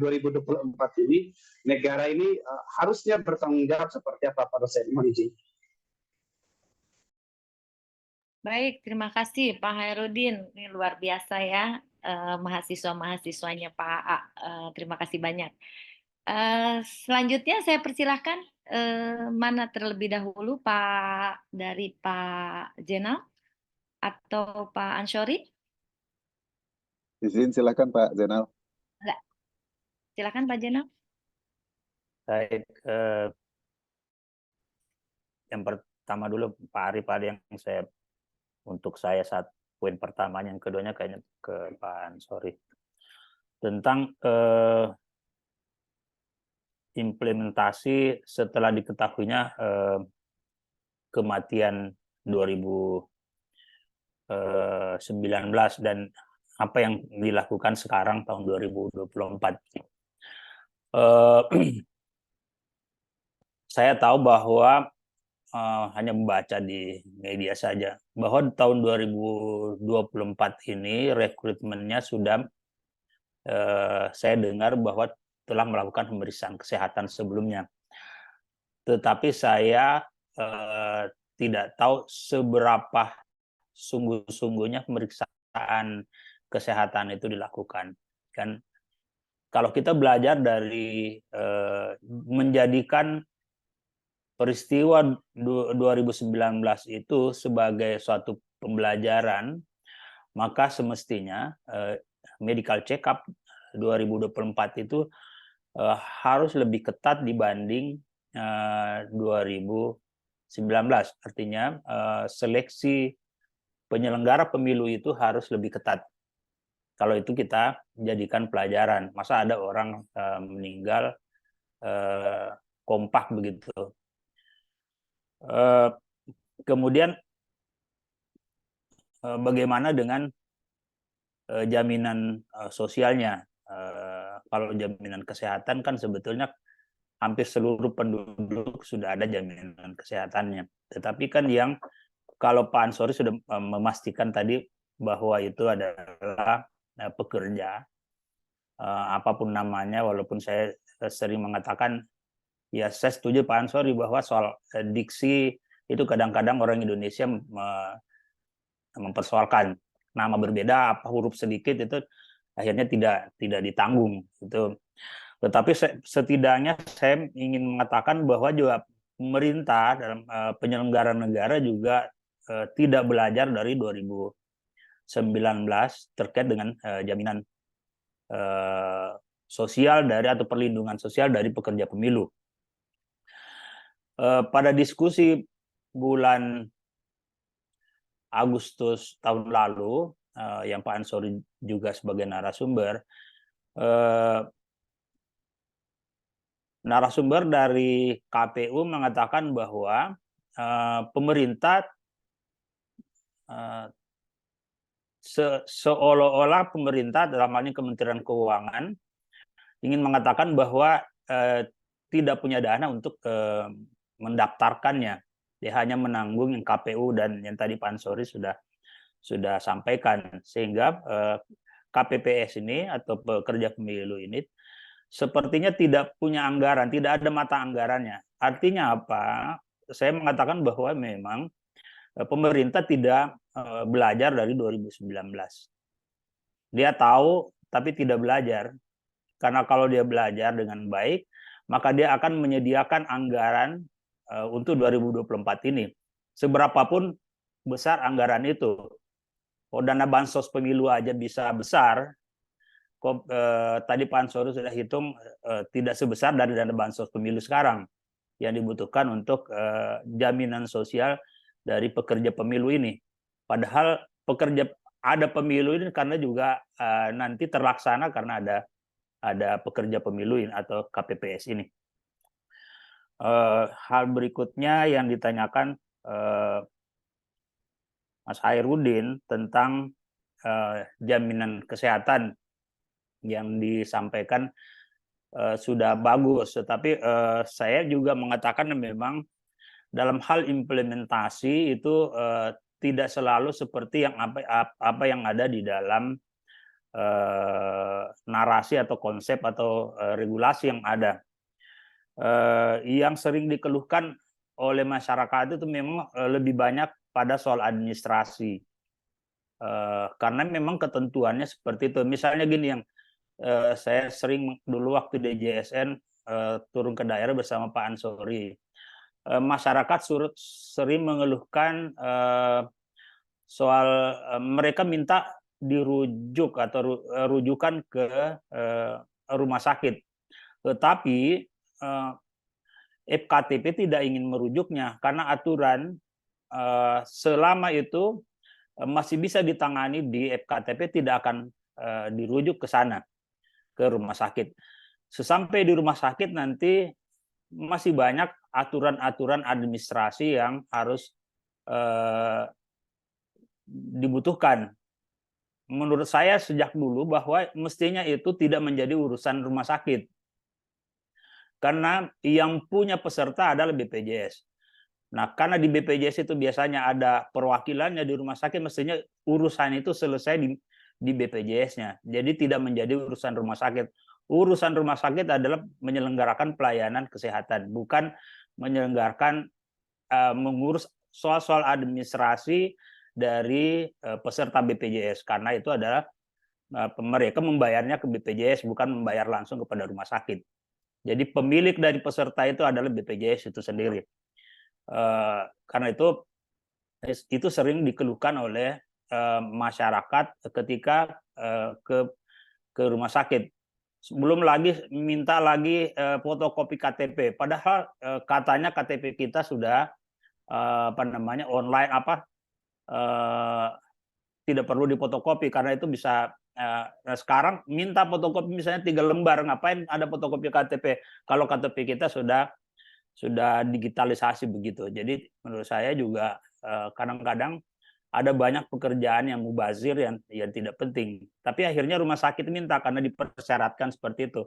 2024 ini, negara ini harusnya bertanggung jawab seperti apa Pak dosen? Mohon izin. Baik, terima kasih Pak Hairudin. Ini luar biasa ya mahasiswa-mahasiswanya Pak A. Terima kasih banyak. Selanjutnya saya persilahkan mana terlebih dahulu, dari Pak Jenal atau Pak Ansyori? Izin silakan Pak Zainal. Enggak. Silakan Pak Jenal. Baik, yang pertama dulu Pak Arif ada yang untuk saya saat poin pertamanya, yang keduanya kayaknya ke Pak Ansori tentang implementasi setelah diketahuinya kematian 2019 dan apa yang dilakukan sekarang tahun 2024. Saya tahu bahwa hanya membaca di media saja bahwa tahun 2024 ini rekrutmennya sudah saya dengar bahwa telah melakukan pemeriksaan kesehatan sebelumnya. Tetapi saya tidak tahu seberapa sungguh-sungguhnya pemeriksaan kesehatan itu dilakukan. Kan kalau kita belajar dari menjadikan peristiwa 2019 itu sebagai suatu pembelajaran, maka semestinya medical check-up 2024 itu harus lebih ketat dibanding 2019. Artinya seleksi penyelenggara pemilu itu harus lebih ketat. Kalau itu kita jadikan pelajaran. Masa ada orang meninggal kompak begitu. Kemudian bagaimana dengan jaminan sosialnya? Kalau jaminan kesehatan kan sebetulnya hampir seluruh penduduk sudah ada jaminan kesehatannya. Tetapi kan yang kalau Pak Ansori sudah memastikan tadi bahwa itu adalah pekerja, apapun namanya, walaupun saya sering mengatakan, ya saya setuju Pak Ansori bahwa soal diksi itu kadang-kadang orang Indonesia mempersoalkan nama berbeda, apa huruf sedikit itu akhirnya tidak ditanggung itu. Tetapi setidaknya saya ingin mengatakan bahwa juga pemerintah dalam penyelenggara negara juga tidak belajar dari 2019 terkait dengan jaminan sosial dari atau perlindungan sosial dari pekerja pemilu. Pada diskusi bulan Agustus tahun lalu, yang Pak Ansori juga sebagai narasumber, narasumber dari KPU mengatakan bahwa pemerintah seolah-olah pemerintah dalam hal ini Kementerian Keuangan ingin mengatakan bahwa tidak punya dana untuk mendaftarkannya. Dia hanya menanggung yang KPU dan yang tadi Pak Ansori sudah sampaikan, sehingga KPPS ini atau pekerja pemilu ini sepertinya tidak punya anggaran, tidak ada mata anggarannya. Artinya apa? Saya mengatakan bahwa memang pemerintah tidak belajar dari 2019. Dia tahu tapi tidak belajar. Karena kalau dia belajar dengan baik, maka dia akan menyediakan anggaran untuk 2024 ini. Seberapapun besar anggaran itu. Kalau dana bansos pemilu aja bisa besar, tadi Pak Ansori sudah hitung tidak sebesar dari dana bansos pemilu sekarang yang dibutuhkan untuk jaminan sosial dari pekerja pemilu ini. Padahal ada pemilu ini karena juga nanti terlaksana karena ada pekerja pemilu ini atau KPPS ini. Hal berikutnya yang ditanyakan Mas Hairudin tentang jaminan kesehatan yang disampaikan sudah bagus, tetapi saya juga mengatakan memang dalam hal implementasi itu tidak selalu seperti yang apa yang ada di dalam narasi atau konsep atau regulasi yang ada. Yang sering dikeluhkan oleh masyarakat itu memang lebih banyak pada soal administrasi, karena memang ketentuannya seperti itu. Misalnya gini, yang saya sering dulu waktu di JSN turun ke daerah bersama Pak Ansori. Masyarakat sering mengeluhkan soal mereka minta dirujuk atau rujukan ke rumah sakit. Tetapi FKTP tidak ingin merujuknya karena aturan selama itu masih bisa ditangani di FKTP, tidak akan dirujuk ke sana, ke rumah sakit. Sesampai di rumah sakit nanti masih banyak aturan-aturan administrasi yang harus dibutuhkan. Menurut saya sejak dulu bahwa mestinya itu tidak menjadi urusan rumah sakit. Karena yang punya peserta adalah BPJS. Nah, karena di BPJS itu biasanya ada perwakilannya di rumah sakit, mestinya urusan itu selesai di BPJS-nya. Jadi tidak menjadi urusan rumah sakit. Urusan rumah sakit adalah menyelenggarakan pelayanan kesehatan, bukan menyelenggarakan mengurus soal-soal administrasi dari peserta BPJS. Karena itu adalah mereka membayarnya ke BPJS, bukan membayar langsung kepada rumah sakit. Jadi pemilik dari peserta itu adalah BPJS itu sendiri. Karena itu sering dikeluhkan oleh masyarakat ketika ke rumah sakit. Belum lagi minta lagi fotokopi KTP. Padahal katanya KTP kita sudah online tidak perlu difotokopi karena itu bisa. Sekarang minta fotokopi misalnya 3 lembar, ngapain ada fotokopi KTP kalau KTP kita sudah digitalisasi begitu. Jadi menurut saya juga kadang-kadang ada banyak pekerjaan yang mubazir yang tidak penting. Tapi akhirnya rumah sakit minta karena dipersyaratkan seperti itu.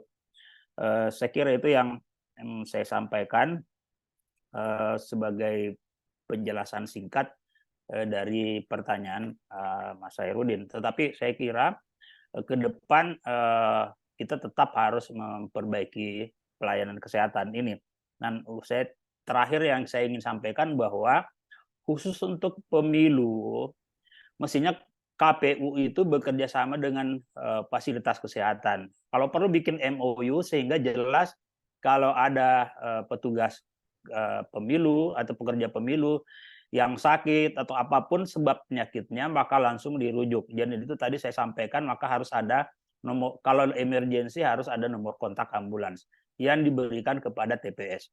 Saya kira itu yang saya sampaikan sebagai penjelasan singkat dari pertanyaan Mas Hairudin. Tetapi saya kira ke depan kita tetap harus memperbaiki pelayanan kesehatan ini. Dan terakhir yang saya ingin sampaikan bahwa khusus untuk pemilu, mestinya KPU itu bekerja sama dengan fasilitas kesehatan. Kalau perlu bikin MOU sehingga jelas kalau ada petugas pemilu atau pekerja pemilu yang sakit atau apapun sebab penyakitnya, maka langsung dirujuk. Jadi itu tadi saya sampaikan, maka harus ada nomor, kalau emergensi harus ada nomor kontak ambulans yang diberikan kepada TPS.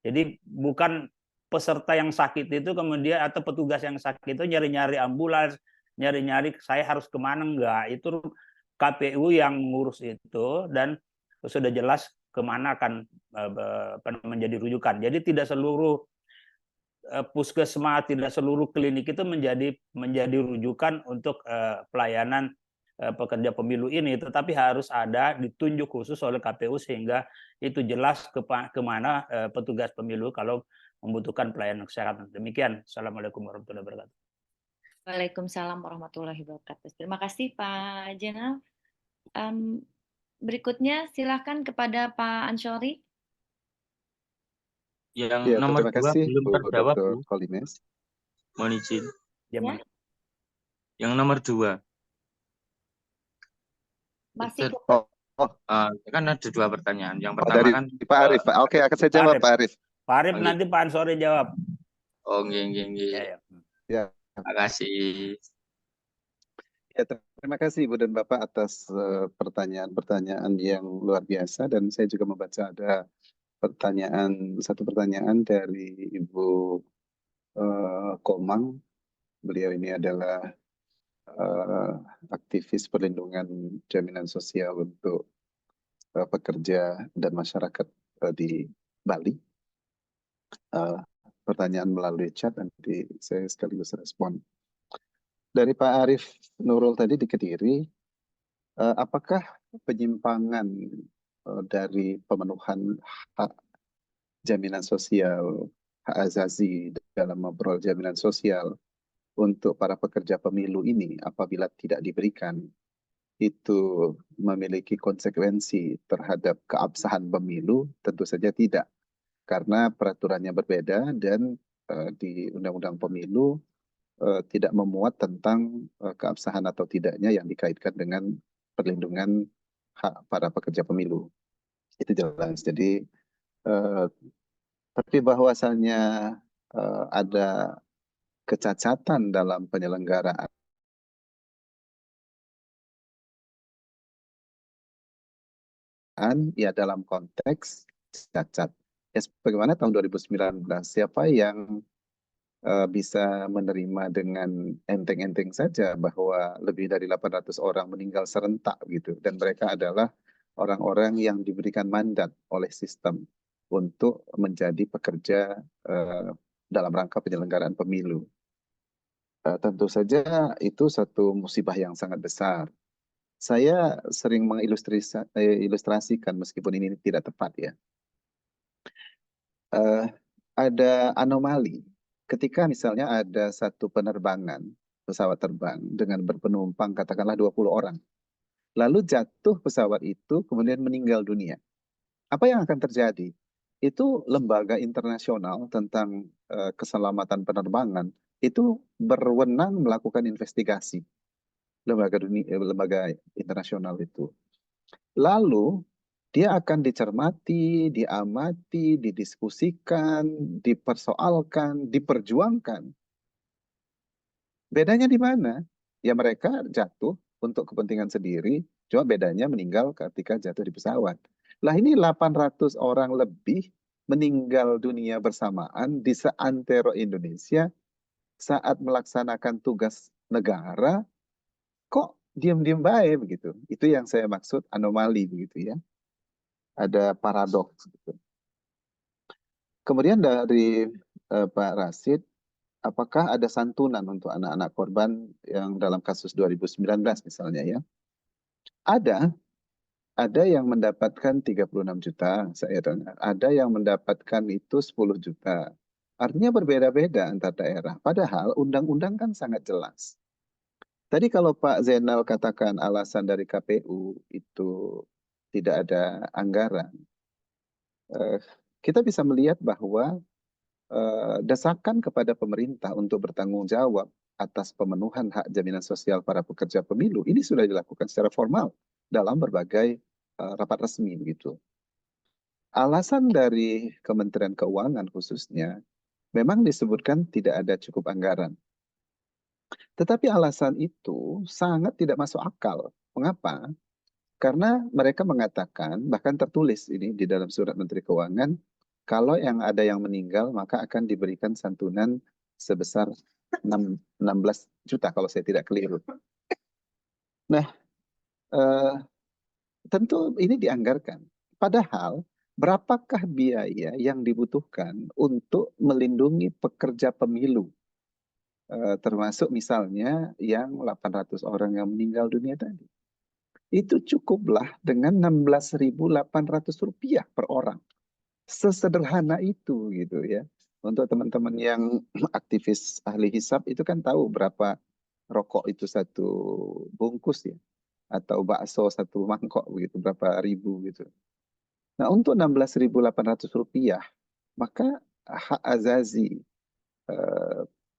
Jadi bukan peserta yang sakit itu kemudian atau petugas yang sakit itu nyari-nyari ambulans, nyari-nyari saya harus kemana, enggak. Itu KPU yang ngurus itu dan sudah jelas kemana akan menjadi rujukan. Jadi tidak seluruh puskesmas, tidak seluruh klinik itu menjadi rujukan untuk pelayanan pekerja pemilu ini, tetapi harus ada ditunjuk khusus oleh KPU sehingga itu jelas kemana petugas pemilu kalau membutuhkan pelayanan kesehatan. Demikian. Assalamualaikum warahmatullahi wabarakatuh. Waalaikumsalam warahmatullahi wabarakatuh. Terima kasih Pak Jenal. Berikutnya silakan kepada Pak Ansori. Yang Ya, nomor terima 2 kasih belum Bu terjawab, Dr. Bu. Kolimes. Mohon izin. Ya. Yang nomor 2. Masih Kan ada 2 pertanyaan. Yang pertama dari kan Pak Arif. Oke, akan saya jawab Pak Arif. Pak Arif nanti Pak Ansori jawab. Oh, nggih. Ya. Terima kasih. Ya, terima kasih Ibu dan Bapak atas pertanyaan-pertanyaan yang luar biasa, dan saya juga membaca ada satu pertanyaan dari Ibu Komang. Beliau ini adalah aktivis perlindungan jaminan sosial untuk pekerja dan masyarakat di Bali. Pertanyaan melalui chat, nanti saya sekaligus respon. Dari Pak Arif Nurul tadi di Kediri, apakah penyimpangan dari pemenuhan hak jaminan sosial, hak azazi dalam memperoleh jaminan sosial untuk para pekerja pemilu ini apabila tidak diberikan, itu memiliki konsekuensi terhadap keabsahan pemilu? Tentu saja tidak, karena peraturannya berbeda dan di Undang-Undang Pemilu tidak memuat tentang keabsahan atau tidaknya yang dikaitkan dengan perlindungan hak para pekerja pemilu. Itu jelas. Jadi tapi bahwasannya ada kecacatan dalam penyelenggaraan ya dalam konteks cacat. Ya, bagaimana tahun 2019, siapa yang bisa menerima dengan enteng-enteng saja bahwa lebih dari 800 orang meninggal serentak gitu, dan mereka adalah orang-orang yang diberikan mandat oleh sistem untuk menjadi pekerja dalam rangka penyelenggaraan pemilu. Tentu saja itu satu musibah yang sangat besar. Saya sering mengilustrasikan meskipun ini tidak tepat ya. Ada anomali ketika misalnya ada satu penerbangan pesawat terbang dengan berpenumpang katakanlah 20 orang. Lalu jatuh pesawat itu kemudian meninggal dunia. Apa yang akan terjadi? Itu lembaga internasional tentang keselamatan penerbangan itu berwenang melakukan investigasi. Lembaga internasional itu. Lalu dia akan dicermati, diamati, didiskusikan, dipersoalkan, diperjuangkan. Bedanya di mana? Ya mereka jatuh untuk kepentingan sendiri, cuma bedanya meninggal ketika jatuh di pesawat. Lah ini 800 orang lebih meninggal dunia bersamaan di seantero Indonesia saat melaksanakan tugas negara, kok diam-diam baik begitu. Itu yang saya maksud anomali begitu ya. Ada paradoks gitu. Kemudian dari Pak Rasid, apakah ada santunan untuk anak-anak korban yang dalam kasus 2019 misalnya ya? Ada yang mendapatkan 36 juta, saya dengar. Ada yang mendapatkan itu 10 juta. Artinya berbeda-beda antar daerah. Padahal undang-undang kan sangat jelas. Tadi kalau Pak Zainal katakan alasan dari KPU itu tidak ada anggaran, kita bisa melihat bahwa desakan kepada pemerintah untuk bertanggung jawab atas pemenuhan hak jaminan sosial para pekerja pemilu ini sudah dilakukan secara formal dalam berbagai rapat resmi begitu. Alasan dari Kementerian Keuangan khususnya memang disebutkan tidak ada cukup anggaran. Tetapi alasan itu sangat tidak masuk akal. Mengapa? Karena mereka mengatakan, bahkan tertulis ini di dalam surat Menteri Keuangan, kalau ada yang meninggal maka akan diberikan santunan sebesar 16 juta kalau saya tidak keliru. Nah, tentu ini dianggarkan. Padahal berapakah biaya yang dibutuhkan untuk melindungi pekerja pemilu? Termasuk misalnya yang 800 orang yang meninggal dunia tadi. Itu cukuplah dengan Rp16.800 per orang. Sesederhana itu gitu ya. Untuk teman-teman yang aktivis ahli hisab itu kan tahu berapa rokok itu satu bungkus ya. Atau bakso satu mangkok begitu, berapa ribu gitu. Nah untuk Rp16.800 maka hak azazi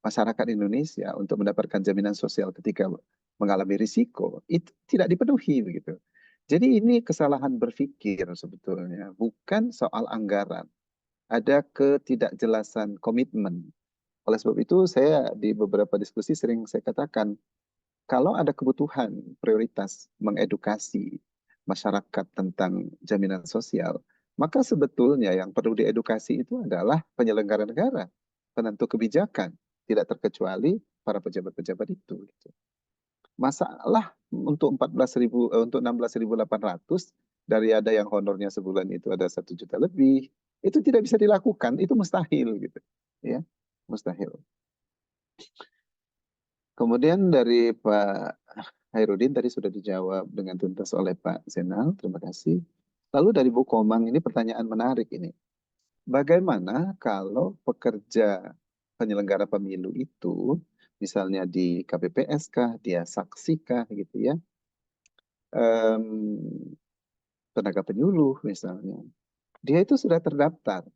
masyarakat Indonesia untuk mendapatkan jaminan sosial ketika mengalami risiko itu tidak dipenuhi begitu. Jadi ini kesalahan berpikir sebetulnya, bukan soal anggaran. Ada ketidakjelasan komitmen. Oleh sebab itu saya di beberapa diskusi sering saya katakan, kalau ada kebutuhan prioritas mengedukasi masyarakat tentang jaminan sosial, maka sebetulnya yang perlu diedukasi itu adalah penyelenggara negara, penentu kebijakan, tidak terkecuali para pejabat-pejabat itu. Masalah untuk 16.800 dari ada yang honornya sebulan itu ada 1 juta lebih, itu tidak bisa dilakukan, itu mustahil gitu. Ya, mustahil. Kemudian dari Pak Hairudin tadi sudah dijawab dengan tuntas oleh Pak Zainal, terima kasih. Lalu dari Bu Komang ini pertanyaan menarik ini. Bagaimana kalau pekerja penyelenggara pemilu itu, misalnya di KPPS kah, dia saksi kah gitu ya, tenaga penyuluh misalnya, dia itu sudah terdaftar.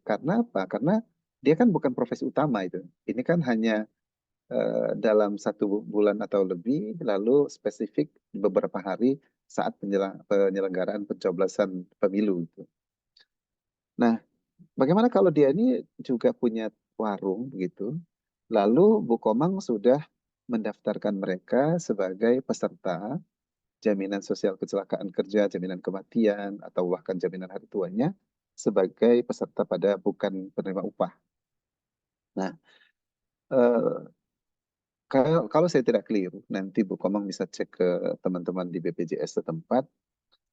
Karena apa? Karena dia kan bukan profesi utama itu. Ini kan hanya dalam 1 bulan atau lebih, lalu spesifik beberapa hari saat penyelenggaraan pencoblosan pemilu. Nah, bagaimana kalau dia ini juga punya warung begitu, lalu Bu Komang sudah mendaftarkan mereka sebagai peserta jaminan sosial kecelakaan kerja, jaminan kematian, atau bahkan jaminan hari tuanya sebagai peserta pada bukan penerima upah. Nah, kalau saya tidak keliru, nanti Bu Komang bisa cek ke teman-teman di BPJS setempat.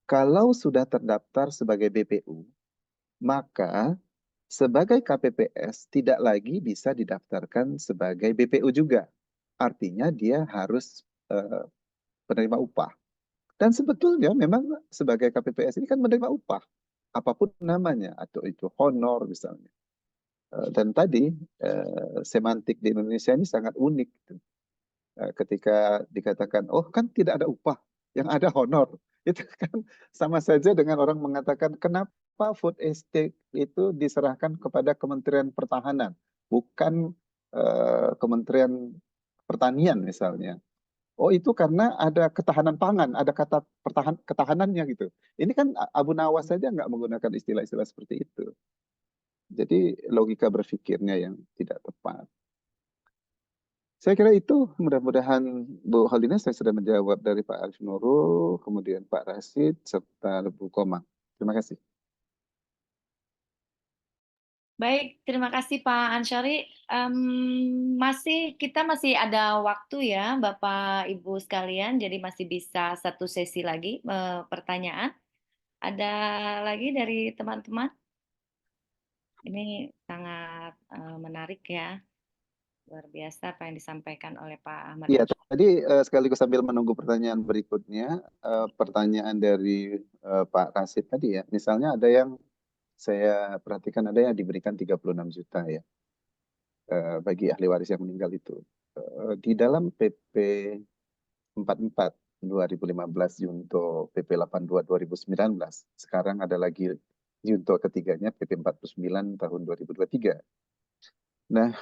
Kalau sudah terdaftar sebagai BPU, maka sebagai KPPS tidak lagi bisa didaftarkan sebagai BPU juga. Artinya dia harus penerima upah. Dan sebetulnya memang sebagai KPPS ini kan menerima upah, apapun namanya, atau itu honor misalnya. Dan tadi semantik di Indonesia ini sangat unik. Ketika dikatakan, oh kan tidak ada upah, yang ada honor. Itu kan sama saja dengan orang mengatakan, kenapa food estate itu diserahkan kepada Kementerian Pertahanan, bukan Kementerian Pertanian misalnya. Oh itu karena ada ketahanan pangan, ada kata ketahanannya gitu. Ini kan Abu Nawas saja nggak menggunakan istilah-istilah seperti itu. Jadi logika berpikirnya yang tidak tepat. Saya kira itu, mudah-mudahan Bu Holina saya sudah menjawab dari Pak Arif Nurul, kemudian Pak Rashid, serta Bu Komang. Terima kasih. Baik, terima kasih Pak Ansyari. Kita masih ada waktu ya, Bapak Ibu sekalian, jadi masih bisa 1 sesi lagi pertanyaan. Ada lagi dari teman-teman? Ini sangat menarik ya, luar biasa apa yang disampaikan oleh Pak Ahmad. Iya, tadi sekaligus sambil menunggu pertanyaan berikutnya, pertanyaan dari Pak Rashid tadi ya, misalnya ada yang saya perhatikan ada yang diberikan 36 juta ya bagi ahli waris yang meninggal itu. Di dalam PP 44 2015 Junto PP 82 2019, sekarang ada lagi Junto ketiganya PP 49 tahun 2023. Nah,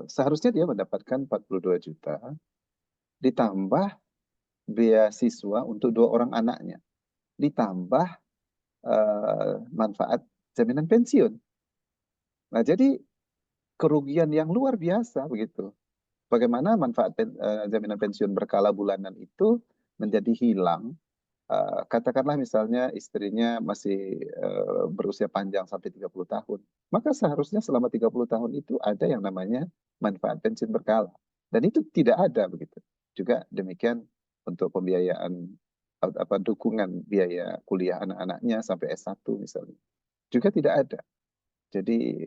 seharusnya dia mendapatkan 42 juta ditambah beasiswa untuk 2 orang anaknya, ditambah manfaat jaminan pensiun. Nah, jadi kerugian yang luar biasa begitu. Bagaimana manfaat jaminan pensiun berkala bulanan itu menjadi hilang. Katakanlah misalnya istrinya masih berusia panjang sampai 30 tahun. Maka seharusnya selama 30 tahun itu ada yang namanya manfaat pensiun berkala. Dan itu tidak ada begitu. Juga demikian untuk pembiayaan dukungan biaya kuliah anak-anaknya sampai S1 misalnya. Juga tidak ada. Jadi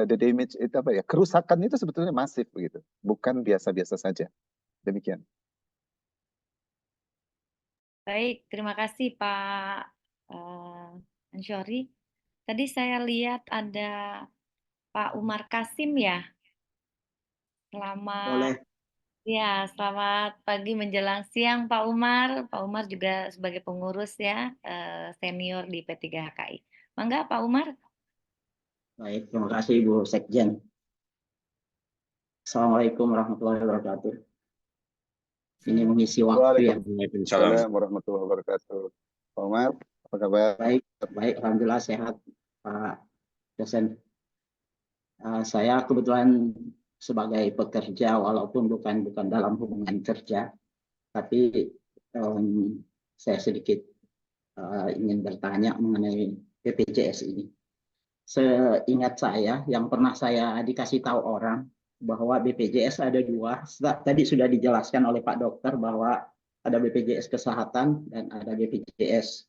the damage itu kerusakan itu sebetulnya masif begitu, bukan biasa-biasa saja. Demikian. Baik, terima kasih Pak Ansyari. Tadi saya lihat ada Pak Umar Kasim ya. Boleh. Ya, selamat pagi menjelang siang Pak Umar. Pak Umar juga sebagai pengurus ya, senior di P3HKI. Mangga Pak Umar. Baik, terima kasih Ibu Sekjen. Assalamualaikum warahmatullahi wabarakatuh. Ini mengisi waktu ya. Waalaikumsalam warahmatullahi wabarakatuh. Pak Umar, apa kabar? Baik, alhamdulillah sehat Pak dosen. Saya kebetulan sebagai pekerja walaupun bukan dalam hubungan kerja, tapi saya sedikit ingin bertanya mengenai BPJS ini. Seingat saya, yang pernah saya dikasih tahu orang bahwa BPJS ada 2. Tadi sudah dijelaskan oleh Pak Dokter bahwa ada BPJS Kesehatan dan ada BPJS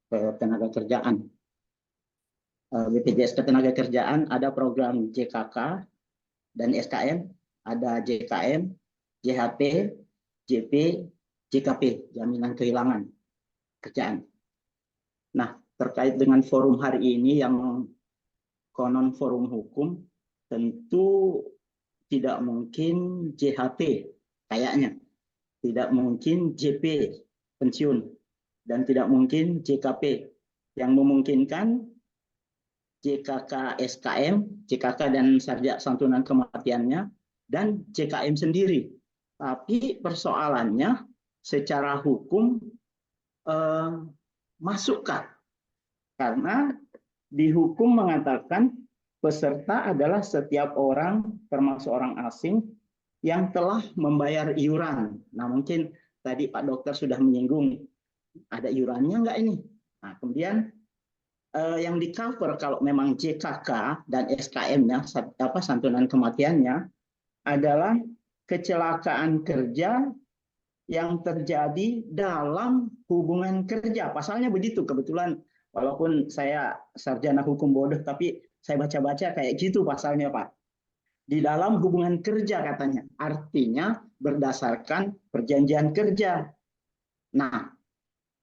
Ketenagakerjaan. BPJS Ketenagakerjaan ada program JKK dan SKM, ada JKM, JHP, JP, JKP, jaminan kehilangan kerjaan. Nah, terkait dengan forum hari ini yang konon forum hukum, tentu tidak mungkin JHP kayaknya, tidak mungkin JP pensiun, dan tidak mungkin JKP. Yang memungkinkan JKK SKM, JKK dan Sarjana Santunan Kematiannya, dan JKM sendiri. Tapi persoalannya secara hukum masukkan. Karena di hukum mengatakan peserta adalah setiap orang, termasuk orang asing, yang telah membayar iuran. Nah, mungkin tadi Pak Dokter sudah menyinggung, ada iurannya nggak ini? Nah, kemudian yang di cover kalau memang JKK dan SKM-nya, santunan kematiannya, adalah kecelakaan kerja yang terjadi dalam hubungan kerja. Pasalnya begitu, kebetulan walaupun saya sarjana hukum bodoh, tapi saya baca-baca kayak gitu pasalnya, Pak. Di dalam hubungan kerja katanya, artinya berdasarkan perjanjian kerja. Nah,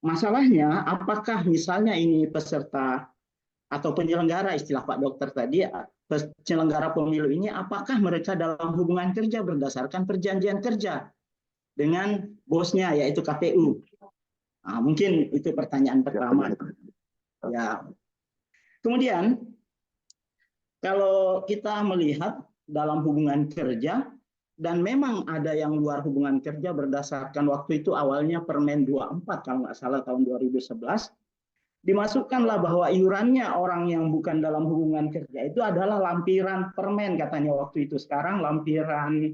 masalahnya apakah misalnya ini peserta atau penyelenggara, istilah Pak Dokter tadi, penyelenggara pemilu ini, apakah mereka dalam hubungan kerja berdasarkan perjanjian kerja dengan bosnya, yaitu KPU? Nah, mungkin itu pertanyaan pertama. Ya. Kemudian, kalau kita melihat dalam hubungan kerja, dan memang ada yang luar hubungan kerja berdasarkan waktu itu awalnya Permen 24 kalau nggak salah tahun 2011, dimasukkanlah bahwa iurannya orang yang bukan dalam hubungan kerja itu adalah lampiran permen katanya waktu itu. Sekarang lampiran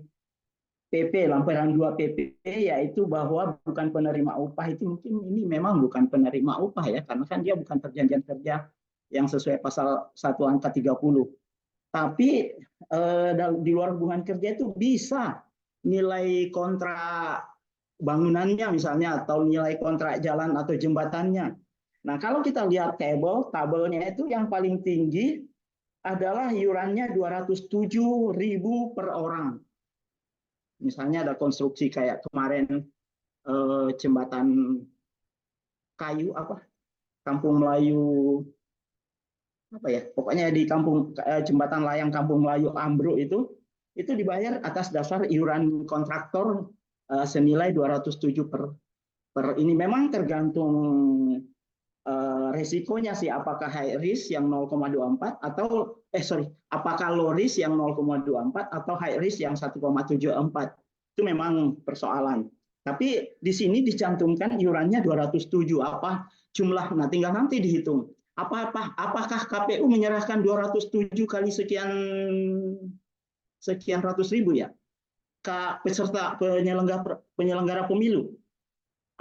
PP, lampiran 2 PP, yaitu bahwa bukan penerima upah. Itu mungkin ini memang bukan penerima upah ya, karena kan dia bukan perjanjian kerja yang sesuai pasal 1 angka 30. Tapi di luar hubungan kerja itu bisa nilai kontrak bangunannya misalnya, atau nilai kontrak jalan atau jembatannya. Nah, kalau kita lihat tabelnya itu yang paling tinggi adalah iurannya 207.000 per orang. Misalnya ada konstruksi kayak kemarin jembatan kayu Kampung Melayu pokoknya di jembatan layang Kampung Melayu ambruk itu dibayar atas dasar iuran kontraktor senilai 207 per ini. Memang tergantung resikonya sih, apakah high risk yang 0,24 atau apakah low risk yang 0,24 atau high risk yang 1,74. Itu memang persoalan. Tapi di sini dicantumkan iurannya 207 apa jumlah, nah tinggal nanti dihitung. Apakah KPU menyerahkan 207 kali sekian ratus ribu ya ke peserta penyelenggara pemilu?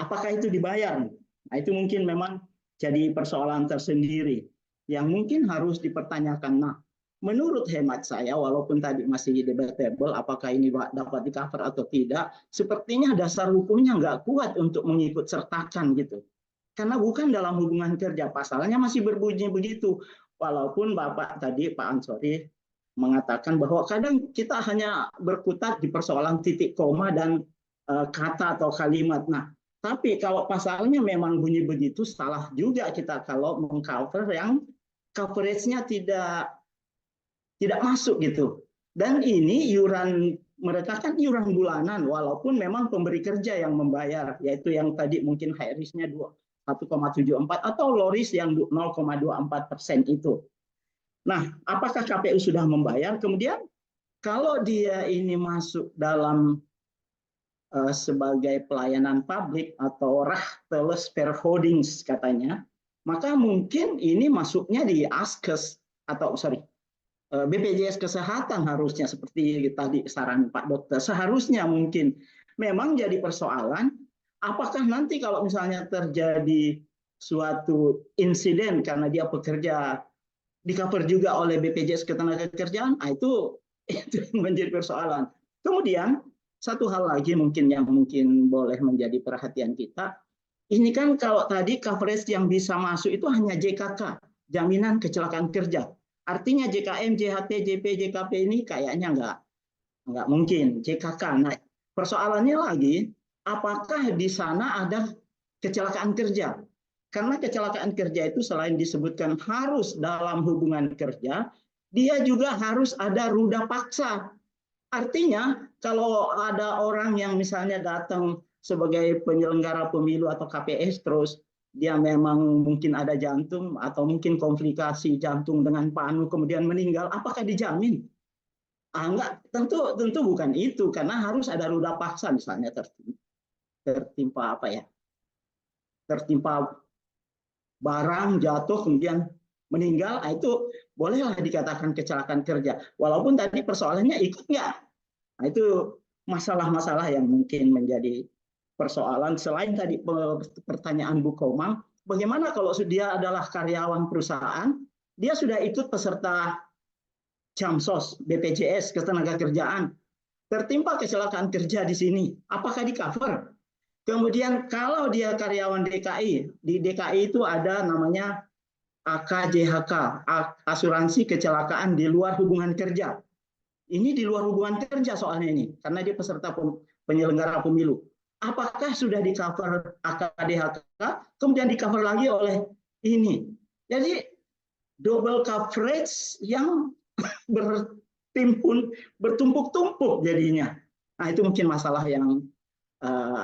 Apakah itu dibayar? Nah, itu mungkin memang jadi persoalan tersendiri yang mungkin harus dipertanyakan. Nah, menurut hemat saya, walaupun tadi masih debatable apakah ini dapat di-cover atau tidak, sepertinya dasar hukumnya nggak kuat untuk mengikut sertakan gitu. Karena bukan dalam hubungan kerja, pasalnya masih berbunyi begitu. Walaupun Bapak tadi, Pak Ansori, mengatakan bahwa kadang kita hanya berkutat di persoalan titik koma dan kata atau kalimat. Nah, tapi kalau pasalnya memang bunyi begitu, salah juga kita kalau mengcover yang coverage-nya tidak masuk gitu. Dan ini iuran mereka kan iuran bulanan, walaupun memang pemberi kerja yang membayar, yaitu yang tadi mungkin high risk-nya 1,74 atau low risk yang 0,24% itu. Nah, apakah KPU sudah membayar? Kemudian kalau dia ini masuk dalam sebagai pelayanan publik atau Rechteloosverhoudings katanya, maka mungkin ini masuknya di Askes atau BPJS Kesehatan harusnya, seperti tadi saran Pak Dokter, seharusnya mungkin memang jadi persoalan. Apakah nanti kalau misalnya terjadi suatu insiden karena dia bekerja di-cover juga oleh BPJS Ketenagakerjaan, itu menjadi persoalan. Kemudian satu hal lagi yang mungkin boleh menjadi perhatian kita, ini kan kalau tadi coverage yang bisa masuk itu hanya JKK, jaminan kecelakaan kerja. Artinya JKM, JHT, JP, JKP ini kayaknya nggak mungkin. JKK. Nah, persoalannya lagi, apakah di sana ada kecelakaan kerja? Karena kecelakaan kerja itu selain disebutkan harus dalam hubungan kerja, dia juga harus ada ruda paksa. Artinya kalau ada orang yang misalnya datang sebagai penyelenggara pemilu atau KPS terus dia memang mungkin ada jantung atau mungkin komplikasi jantung dengan panu kemudian meninggal, apakah dijamin? Enggak, tentu bukan itu, karena harus ada ruda paksa misalnya tertimpa apa ya? Tertimpa barang jatuh kemudian meninggal, itu bolehlah dikatakan kecelakaan kerja. Walaupun tadi persoalannya ikut nggak? Nah, itu masalah-masalah yang mungkin menjadi persoalan. Selain tadi pertanyaan Bu Komang, bagaimana kalau dia adalah karyawan perusahaan, dia sudah ikut peserta Jamsos, BPJS, Ketenagakerjaan, tertimpa kecelakaan kerja di sini, apakah di cover? Kemudian kalau dia karyawan DKI, di DKI itu ada namanya AKJHK, asuransi kecelakaan di luar hubungan kerja. Ini di luar hubungan kerja soalnya ini, karena dia peserta penyelenggara pemilu. Apakah sudah di cover AKDHK, kemudian di cover lagi oleh ini? Jadi double coverage yang bertumpuk-tumpuk jadinya. Nah, itu mungkin masalah yang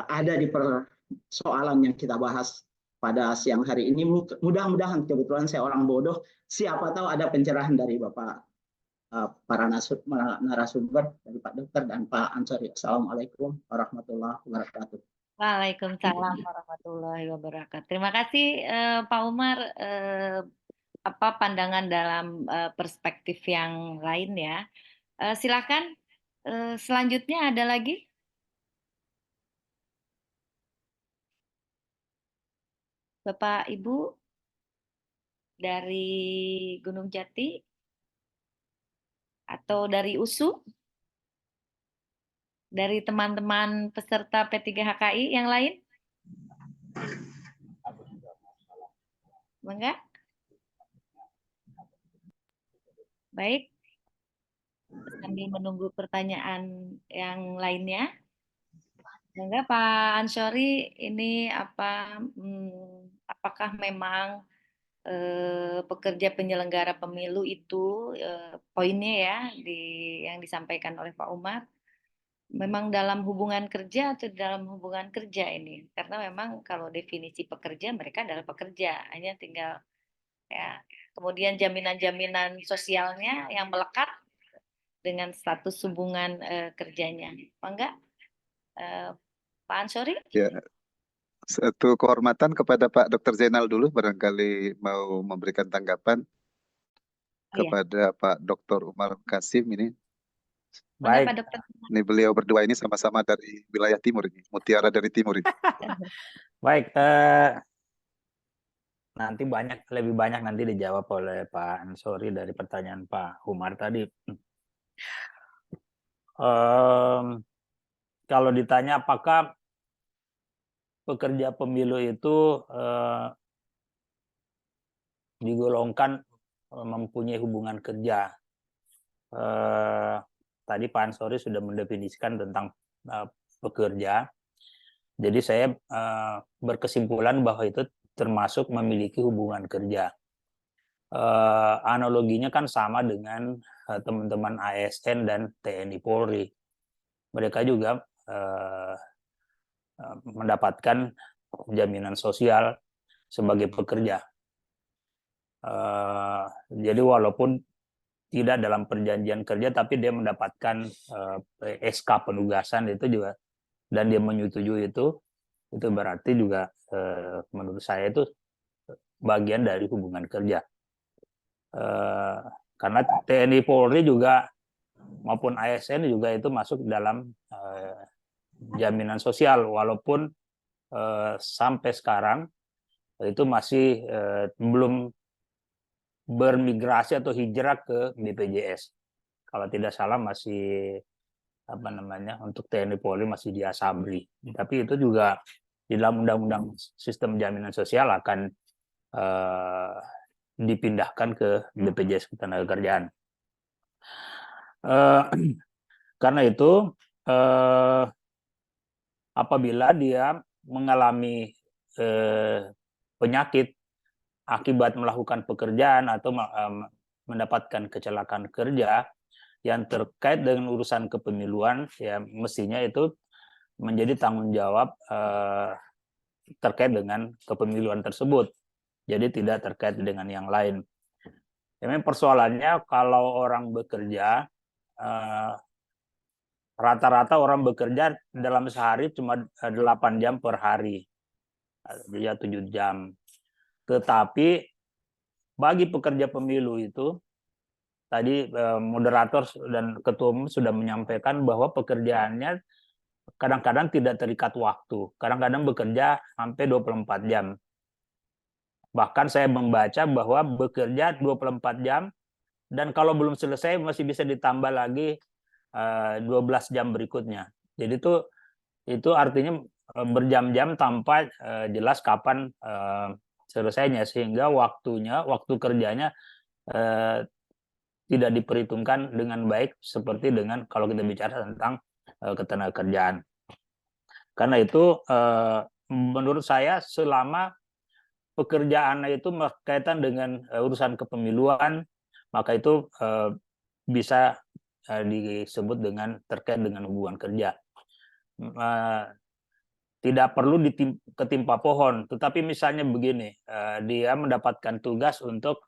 ada di persoalan yang kita bahas pada siang hari ini. Mudah-mudahan, kebetulan saya orang bodoh, siapa tahu ada pencerahan dari Bapak para narasumber, dari Pak Dokter dan Pak Ansori. Assalamualaikum warahmatullahi wabarakatuh. Waalaikumsalam warahmatullahi wabarakatuh. Terima kasih Pak Umar, pandangan dalam perspektif yang lain ya. Silakan selanjutnya ada lagi? Bapak Ibu dari Gunung Jati atau dari USU, dari teman-teman peserta P3HKI yang lain? Enggak? Baik, sambil menunggu pertanyaan yang lainnya. Enggak, Pak Ansori, ini apakah memang pekerja penyelenggara pemilu itu poinnya ya yang disampaikan oleh Pak Umar, memang dalam hubungan kerja atau dalam hubungan kerja ini? Karena memang kalau definisi pekerja, mereka adalah pekerja, hanya tinggal ya. Kemudian jaminan-jaminan sosialnya yang melekat dengan status hubungan kerjanya, apa enggak? Pak Ansori? Ya, satu kehormatan kepada Pak Dr. Zainal dulu, barangkali mau memberikan tanggapan kepada Pak Dr. Umar Kasim ini. Baik. Pak Dokter. Ini beliau berdua ini sama-sama dari wilayah timur ini, mutiara dari timur ini. Baik, nanti lebih banyak nanti dijawab oleh Pak Ansori dari pertanyaan Pak Umar tadi. Kalau ditanya apakah pekerja pemilu itu digolongkan mempunyai hubungan kerja, tadi Pak Ansori sudah mendefinisikan tentang pekerja. Jadi saya berkesimpulan bahwa itu termasuk memiliki hubungan kerja. Analoginya kan sama dengan teman-teman ASN dan TNI Polri. Mereka juga mendapatkan jaminan sosial sebagai pekerja. Jadi walaupun tidak dalam perjanjian kerja, tapi dia mendapatkan SK penugasan itu juga, dan dia menyetujui itu berarti juga menurut saya itu bagian dari hubungan kerja. Karena TNI Polri juga maupun ASN juga itu masuk dalam jaminan sosial, walaupun sampai sekarang itu masih belum bermigrasi atau hijrah ke BPJS. Kalau tidak salah masih untuk TNI Polri masih di Asabri. Tapi itu juga di dalam Undang-Undang Sistem Jaminan Sosial akan dipindahkan ke BPJS Ketenagakerjaan. Karena itu apabila dia mengalami penyakit akibat melakukan pekerjaan atau mendapatkan kecelakaan kerja yang terkait dengan urusan kepemiluan, ya mestinya itu menjadi tanggung jawab terkait dengan kepemiluan tersebut. Jadi tidak terkait dengan yang lain. Memang persoalannya kalau orang bekerja, rata-rata orang bekerja dalam sehari cuma 8 jam per hari, ya 7 jam. Tetapi bagi pekerja pemilu itu, tadi moderator dan ketua umum sudah menyampaikan bahwa pekerjaannya kadang-kadang tidak terikat waktu, kadang-kadang bekerja sampai 24 jam. Bahkan saya membaca bahwa bekerja 24 jam, dan kalau belum selesai masih bisa ditambah lagi 12 jam berikutnya. Jadi itu artinya berjam-jam tanpa jelas kapan selesainya, sehingga waktu kerjanya tidak diperhitungkan dengan baik seperti dengan kalau kita bicara tentang ketenagakerjaan. Karena itu menurut saya selama pekerjaan itu berkaitan dengan urusan kepemiluan, maka itu bisa disebut dengan terkait dengan hubungan kerja. Tidak perlu ketimpa pohon, tetapi misalnya begini, dia mendapatkan tugas untuk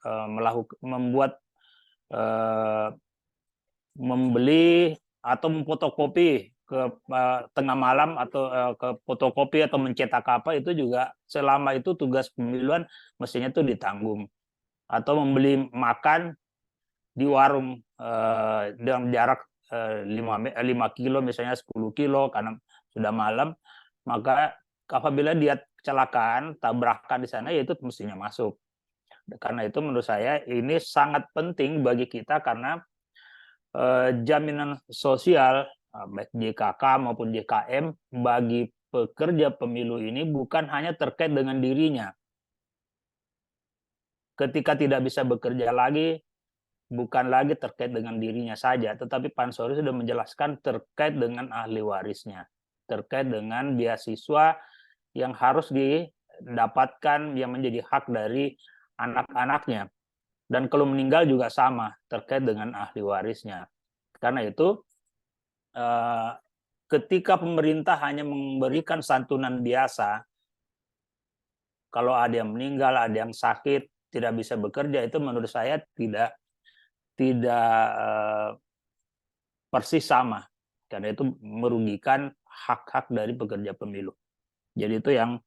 membeli atau memfotokopi ke tengah malam atau ke fotokopi atau mencetak apa, itu juga selama itu tugas pemiluan mestinya itu ditanggung. Atau membeli makan di warung dengan jarak 5 kilo misalnya 10 kilo karena sudah malam, maka apabila dia kecelakaan, tabrakan di sana, ya itu mestinya masuk. Karena itu menurut saya ini sangat penting bagi kita, karena jaminan sosial baik JKK maupun JKM bagi pekerja pemilu ini bukan hanya terkait dengan dirinya. Ketika tidak bisa bekerja lagi, bukan lagi terkait dengan dirinya saja, tetapi Pak Ansori sudah menjelaskan terkait dengan ahli warisnya, terkait dengan beasiswa yang harus didapatkan, yang menjadi hak dari anak-anaknya. Dan kalau meninggal juga sama, terkait dengan ahli warisnya. Karena itu, ketika pemerintah hanya memberikan santunan biasa, kalau ada yang meninggal, ada yang sakit, tidak bisa bekerja, itu menurut saya tidak persis sama, karena itu merugikan hak-hak dari pekerja pemilu. Jadi itu yang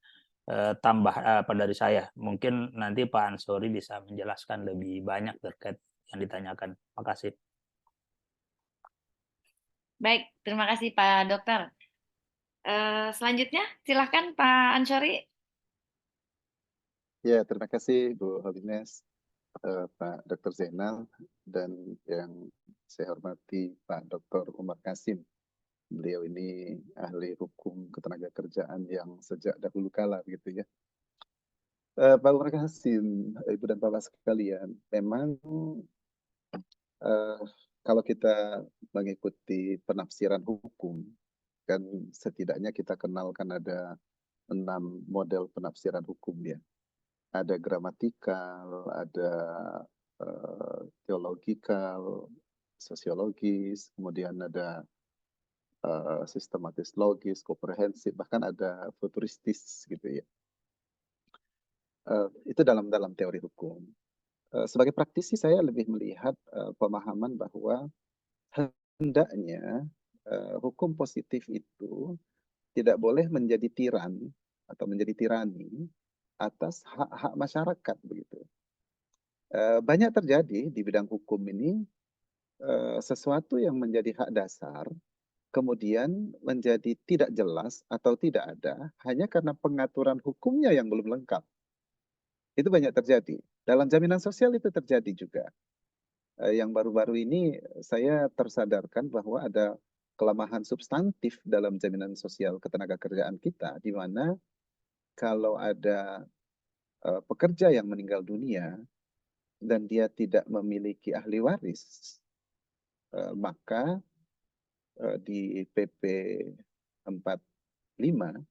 tambah dari saya. Mungkin nanti Pak Ansori bisa menjelaskan lebih banyak terkait yang ditanyakan. Terima kasih. Baik, terima kasih Pak Dokter. Selanjutnya silahkan Pak Ansori. Ya, terima kasih Bu Holines, Pak Dr. Zainal, dan yang saya hormati Pak Dr. Umar Kasim. Beliau ini ahli hukum ketenagakerjaan yang sejak dahulu kala, gitu ya. Pak Umar Kasim, Ibu dan Bapak sekalian, memang kalau kita mengikuti penafsiran hukum, kan setidaknya kita kenalkan ada 6 model penafsiran hukum ya. Ada gramatikal, ada teologikal, sosiologis, kemudian ada sistematis logis, komprehensif, bahkan ada futuristis gitu ya. Itu dalam teori hukum. Sebagai praktisi saya lebih melihat pemahaman bahwa hendaknya hukum positif itu tidak boleh menjadi tiran atau menjadi tirani atas hak-hak masyarakat begitu. Banyak terjadi di bidang hukum ini sesuatu yang menjadi hak dasar kemudian menjadi tidak jelas atau tidak ada hanya karena pengaturan hukumnya yang belum lengkap. Itu banyak terjadi. Dalam jaminan sosial itu terjadi juga. Yang baru-baru ini saya tersadarkan bahwa ada kelemahan substantif dalam jaminan sosial ketenagakerjaan kita, di mana kalau ada pekerja yang meninggal dunia dan dia tidak memiliki ahli waris, maka di PP 45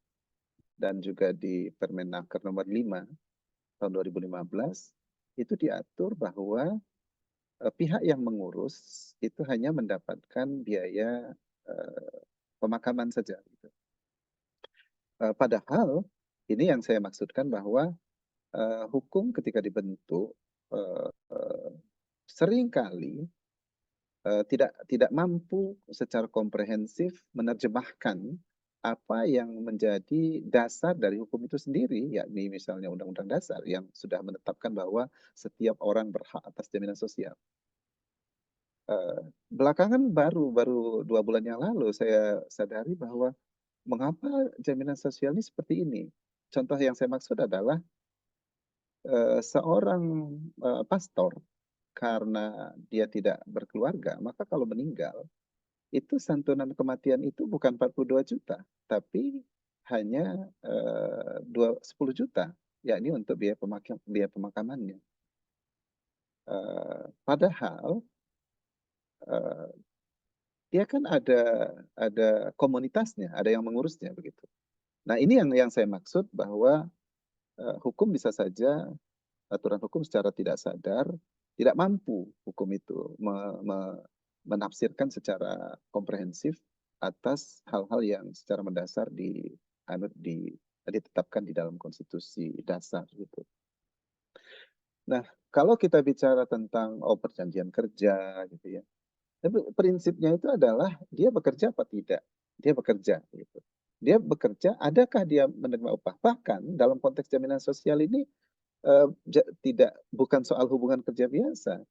dan juga di Permenaker nomor 5 tahun 2015 itu diatur bahwa pihak yang mengurus itu hanya mendapatkan biaya pemakaman saja. Padahal ini yang saya maksudkan bahwa hukum ketika dibentuk seringkali tidak mampu secara komprehensif menerjemahkan apa yang menjadi dasar dari hukum itu sendiri, yakni misalnya Undang-Undang Dasar yang sudah menetapkan bahwa setiap orang berhak atas jaminan sosial. Belakangan baru 2 bulan yang lalu saya sadari bahwa mengapa jaminan sosial ini seperti ini. Contoh yang saya maksud adalah seorang pastor karena dia tidak berkeluarga, maka kalau meninggal itu santunan kematian itu bukan 42 juta, tapi hanya 10 juta, yakni untuk biaya pemakamannya. Padahal dia kan ada komunitasnya, ada yang mengurusnya begitu. Nah, ini yang saya maksud bahwa hukum bisa saja, aturan hukum secara tidak sadar tidak mampu hukum itu menafsirkan secara komprehensif atas hal-hal yang secara mendasar ditetapkan di dalam konstitusi dasar gitu. Nah, kalau kita bicara tentang perjanjian kerja gitu ya, tapi prinsipnya itu adalah dia bekerja apa tidak? Dia bekerja gitu. Dia bekerja, adakah dia menerima upah? Bahkan dalam konteks jaminan sosial ini bukan soal hubungan kerja biasa.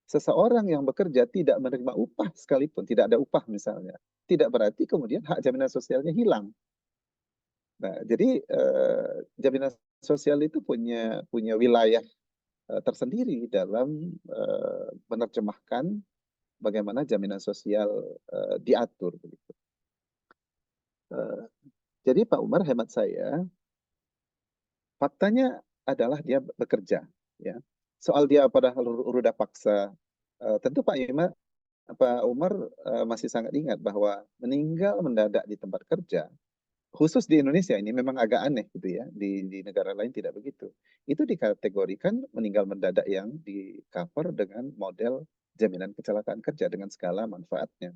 Seseorang yang bekerja tidak menerima upah sekalipun, tidak ada upah misalnya, tidak berarti kemudian hak jaminan sosialnya hilang. Nah, jadi jaminan sosial itu punya wilayah tersendiri dalam menerjemahkan bagaimana jaminan sosial diatur. Jadi Pak Umar, hemat saya, faktanya adalah dia bekerja. Ya. Soal dia padahal ruda paksa, tentu Pak Umar masih sangat ingat bahwa meninggal mendadak di tempat kerja, khusus di Indonesia ini memang agak aneh gitu ya, di negara lain tidak begitu. Itu dikategorikan meninggal mendadak yang di cover dengan model jaminan kecelakaan kerja dengan skala manfaatnya.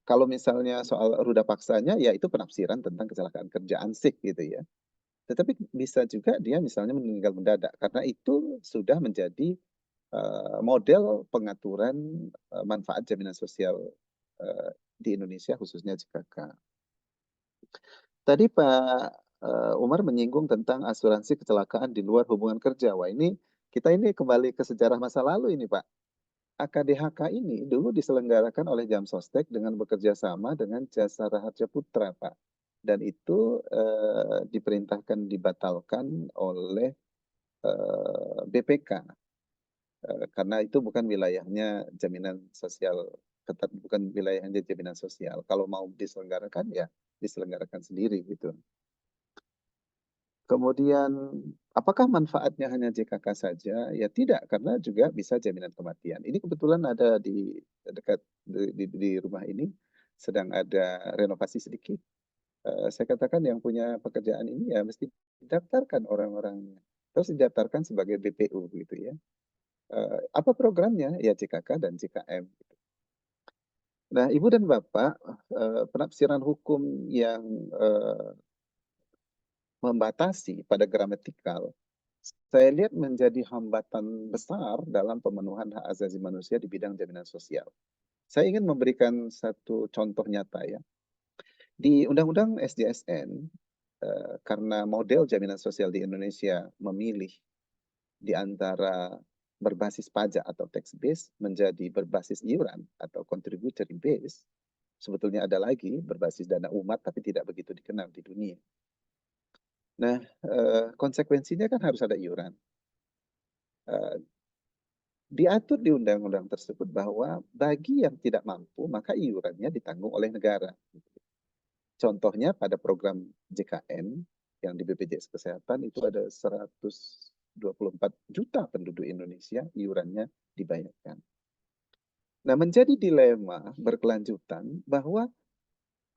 Kalau misalnya soal ruda paksanya, ya itu penafsiran tentang kecelakaan kerja ansih gitu ya. Tetapi bisa juga dia misalnya meninggal mendadak, karena itu sudah menjadi model pengaturan manfaat jaminan sosial di Indonesia, khususnya JKK. Tadi Pak Umar menyinggung tentang asuransi kecelakaan di luar hubungan kerja. Wah, kita kembali ke sejarah masa lalu ini Pak. AKDHK ini dulu diselenggarakan oleh Jamsostek dengan bekerja sama dengan Jasa Raharja Putra, Pak. Dan itu diperintahkan dibatalkan oleh BPK. Karena itu bukan wilayahnya jaminan sosial, bukan wilayahnya jaminan sosial. Kalau mau diselenggarakan, ya diselenggarakan sendiri gitu. Kemudian, apakah manfaatnya hanya JKK saja? Ya tidak, karena juga bisa jaminan kematian. Ini kebetulan ada di dekat di rumah ini, sedang ada renovasi sedikit. Saya katakan yang punya pekerjaan ini ya mesti didaftarkan orang-orangnya. Terus didaftarkan sebagai BPU gitu ya. Apa programnya? Ya JKK dan JKM. Nah, Ibu dan Bapak, penafsiran hukum yang membatasi pada gramatikal, saya lihat menjadi hambatan besar dalam pemenuhan hak asasi manusia di bidang jaminan sosial. Saya ingin memberikan satu contoh nyata ya. Di Undang-Undang SJSN, karena model jaminan sosial di Indonesia memilih di antara berbasis pajak atau tax base menjadi berbasis iuran atau contributory base, sebetulnya ada lagi berbasis dana umat tapi tidak begitu dikenal di dunia. Nah, konsekuensinya kan harus ada iuran. Diatur di undang-undang tersebut bahwa bagi yang tidak mampu, maka iurannya ditanggung oleh negara. Contohnya pada program JKN yang di BPJS Kesehatan itu ada 124 juta penduduk Indonesia iurannya dibayarkan. Nah, menjadi dilema berkelanjutan bahwa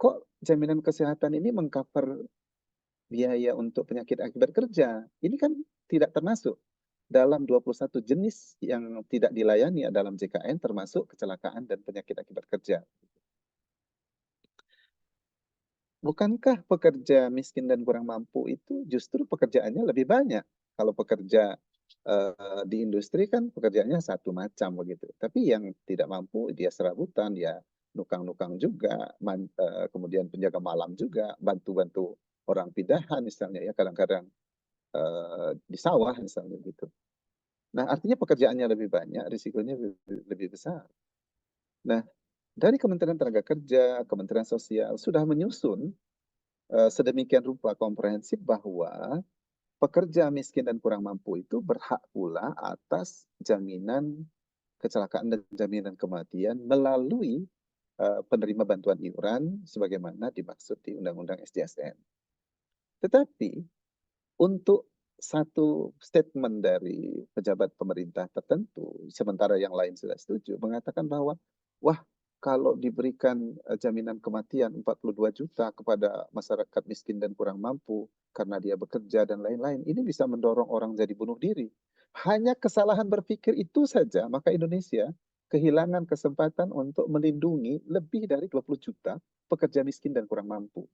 kok jaminan kesehatan ini mengcover biaya untuk penyakit akibat kerja. Ini kan tidak termasuk dalam 21 jenis yang tidak dilayani dalam JKN, termasuk kecelakaan dan penyakit akibat kerja. bukankah pekerja miskin dan kurang mampu itu justru pekerjaannya lebih banyak? Kalau pekerja di industri kan pekerjaannya satu macam begitu. Tapi yang tidak mampu dia serabutan, dia nukang-nukang juga, kemudian penjaga malam juga, bantu-bantu orang pindahan misalnya ya, kadang-kadang di sawah misalnya gitu. Nah, artinya pekerjaannya lebih banyak, risikonya lebih besar. Nah, dari Kementerian Tenaga Kerja, Kementerian Sosial sudah menyusun sedemikian rupa komprehensif bahwa pekerja miskin dan kurang mampu itu berhak pula atas jaminan kecelakaan dan jaminan kematian melalui penerima bantuan iuran sebagaimana dimaksud di Undang-Undang SJSN. Tetapi untuk satu statement dari pejabat pemerintah tertentu, sementara yang lain sudah setuju, mengatakan bahwa, wah, kalau diberikan jaminan kematian 42 juta kepada masyarakat miskin dan kurang mampu karena dia bekerja dan lain-lain, ini bisa mendorong orang jadi bunuh diri. Hanya kesalahan berpikir itu saja, maka Indonesia kehilangan kesempatan untuk melindungi lebih dari 20 juta pekerja miskin dan kurang mampu.